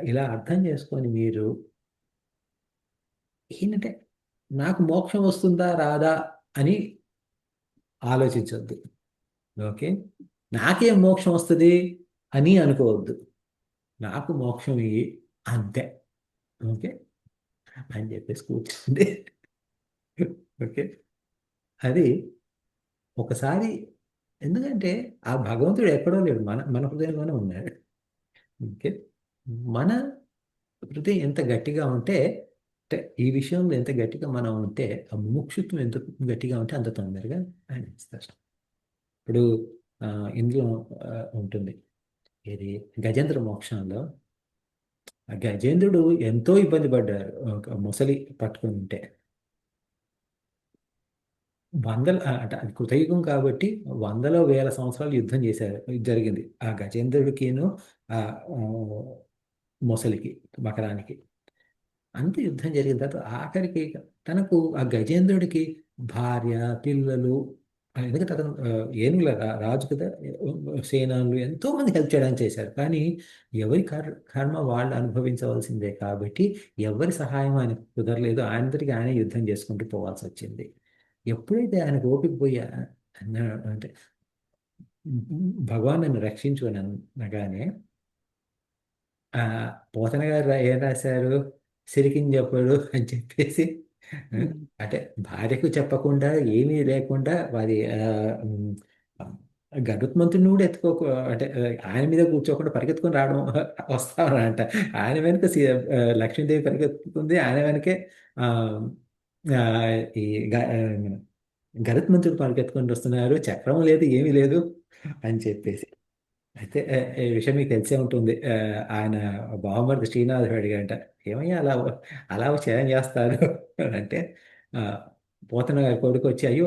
ఇలా అర్థం చేసుకొని మీరు ఏంటంటే నాకు మోక్షం వస్తుందా రాదా అని ఆలోచించొద్దు. ఓకే. నాకేం మోక్షం వస్తుంది అని అనుకోవద్దు. నాకు మోక్షం ఇయ్యి అంతే. ఓకే అని చెప్పేసి కూర్చోండి. ఓకే. అది ఒకసారి, ఎందుకంటే ఆ భగవంతుడు ఎక్కడో లేడు, మన మన హృదయంలోనే ఉన్నాడు. ఓకే. మన హృదయం ఎంత గట్టిగా ఉంటే, అంటే ఈ విషయంలో ఎంత గట్టిగా మనం ఉంటే, ఆ ముముక్షుత్వం ఎంత గట్టిగా ఉంటే అంత తొందరగా ఆయన ఇస్తారు. ఇప్పుడు ఆ, ఇందులో ఉంటుంది ఇది గజేంద్ర మోక్షంలో. ఆ గజేంద్రుడు ఎంతో ఇబ్బంది పడ్డారు ఒక మొసలి పట్టుకొని ఉంటే. అంటే అది కృతయుగం కాబట్టి వందల వేల సంవత్సరాలు యుద్ధం చేశారు, జరిగింది ఆ గజేంద్రుడికిను ఆ ఆ, మొసలికి, మకరానికి. అంత యుద్ధం జరిగిన తర్వాత ఆఖరికి తనకు ఆ గజేంద్రుడికి భార్య, పిల్లలు, ఎందుకంటే అతను ఏనుగుల రాజు కదా, సేనానులు ఎంతో మంది హెల్ప్ చేయడానికి చేశారు. కానీ ఎవరి కర్మ వాళ్ళు అనుభవించవలసిందే కాబట్టి ఎవరి సహాయం ఆయనకు కుదరలేదు. ఆయనంతటికి ఆయన యుద్ధం చేసుకుంటూ పోవాల్సి వచ్చింది. ఎప్పుడైతే ఆయనకు ఓపిక పోయా అంటే భగవాన్ నన్ను రక్షించు అని అనగానే ఆ పోతన గారు ఏం రాశారు, సిరికిని చెప్పడు అని చెప్పేసి ఆ, అంటే భార్యకు చెప్పకుండా ఏమీ లేకుండా వారి ఉమ్, గరుత్మంతుని కూడా ఎత్తుకోక, అంటే ఆయన మీద కూర్చోకుండా పరిగెత్తుకొని రావడం వస్తామనంట. ఆయన వెనుక లక్ష్మీదేవి పరిగెత్తుతుంది, ఆయన వెనకే ఆ, ఆ, ఈ గరుత్మంతుడు పరిగెత్తుకొని వస్తున్నారు, చక్రం లేదు ఏమీ లేదు అని చెప్పేసి. అయితే ఈ విషయం మీకు తెలిసే ఉంటుంది. ఆయన బావమరిది శ్రీనాథుడు అడిగంట, ఏమయ్యా అలా అలా చేయం చేస్తారు అంటే ఆ, పోతన గారి కొడుకు వచ్చి అయ్యో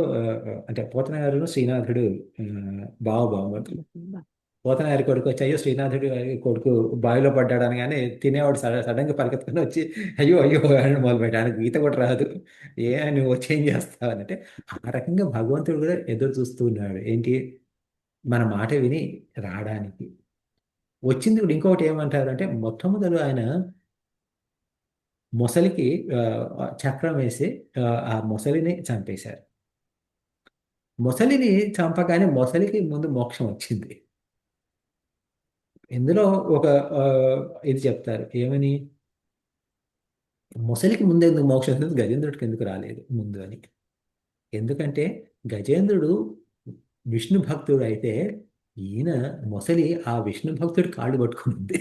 అంటే పోతన గారు శ్రీనాథుడు బావమరుదులు. పోతనారి కొడుకు వచ్చి అయ్యో శ్రీనాథుడి కొడుకు బావిలో పడ్డాడు అనగానే తినేవాడు సడన్ గా పరిగెత్తుకుని వచ్చి అయ్యో అయ్యో అని మొదలుపెట్టాడు. ఆయనకు ఈత కూడా రాదు. నువ్వు వచ్చి ఏం చేస్తావు అని అంటే ఆ రకంగా భగవంతుడు కూడా ఎదురు చూస్తూ ఉన్నాడు. ఏంటి? మన మాట విని రావడానికి. వచ్చింది కూడా ఇంకొకటి ఏమంటారు అంటే మొట్టమొదలు ఆయన మొసలికి చక్రం వేసి ఆ మొసలిని చంపేశారు. మొసలిని చంపగానే మొసలికి ముందు మోక్షం వచ్చింది. ఇందులో ఒక ఆ, ఇది చెప్తారు ఏమని, మొసలికి ముందు ఎందుకు మోక్షం వచ్చింది, గజేంద్రుడికి ఎందుకు రాలేదు ముందు అని. ఎందుకంటే గజేంద్రుడు విష్ణు భక్తుడు అయితే ఈయన మొసలి ఆ విష్ణు భక్తుడి కాళ్ళు పట్టుకుంది.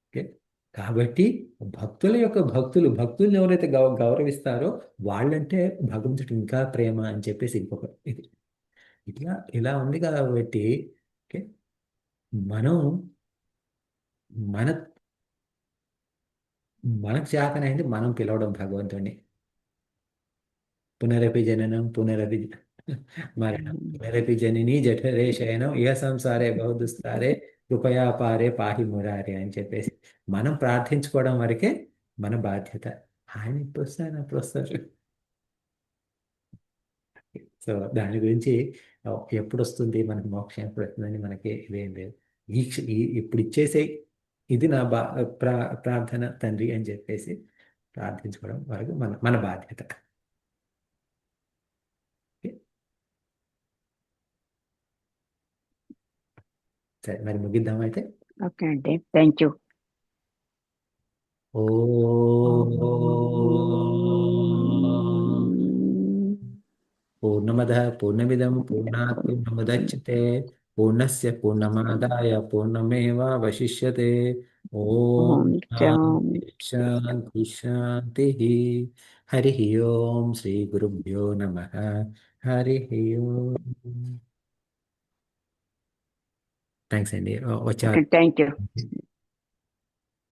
ఓకే. కాబట్టి భక్తుల్ని ఎవరైతే గౌరవిస్తారో వాళ్ళంటే భగవంతుడికి ఇంకా ప్రేమ అని చెప్పేసి ఇంకొక ఇది ఇలా ఉంది కాబట్టి ఓకే, మనం మన మనకు చేతనైంది మనం పిలవడం భగవంతుడిని. పునరపి జననం పునరపి మరణం పునరపి జనని జఠరే శయనం ఇహ సంసారే బహుదుస్తారే కృపయా పారే పాహి మురారే అని చెప్పేసి మనం ప్రార్థించుకోవడం వరకే మన బాధ్యత. ఆయన ఇప్పుడు వస్తారు అప్పుడు వస్తారు. సో దాని గురించి ఎప్పుడు వస్తుంది మనకి మోక్షం, ఎప్పుడు వస్తుందని మనకి ఇదేం లేదు. ఇప్పుడు ఇచ్చేసే ఇది నా ప్రార్థన తండ్రి అని చెప్పేసి ప్రార్థించుకోవడం వరకు మన మన బాధ్యత. ఓకే. సరే మరి ముగిద్దాం అయితే. ఓకే అండి, థ్యాంక్ యూ. ఓ పూర్ణమద పూర్ణమిదం పూర్ణాత్ పూర్ణముదచ్యతే పూర్ణస్య పూర్ణమాదాయ పూర్ణమేవావశిష్యతే. ఓం ఓం శాంతి శాంతి. శాంతి శాంతి. హరి ఓం శ్రీ గురుభ్యో నమః. హరి ఓం. థ్యాంక్స్ అండి. వచ్చారు. Okay, thank you.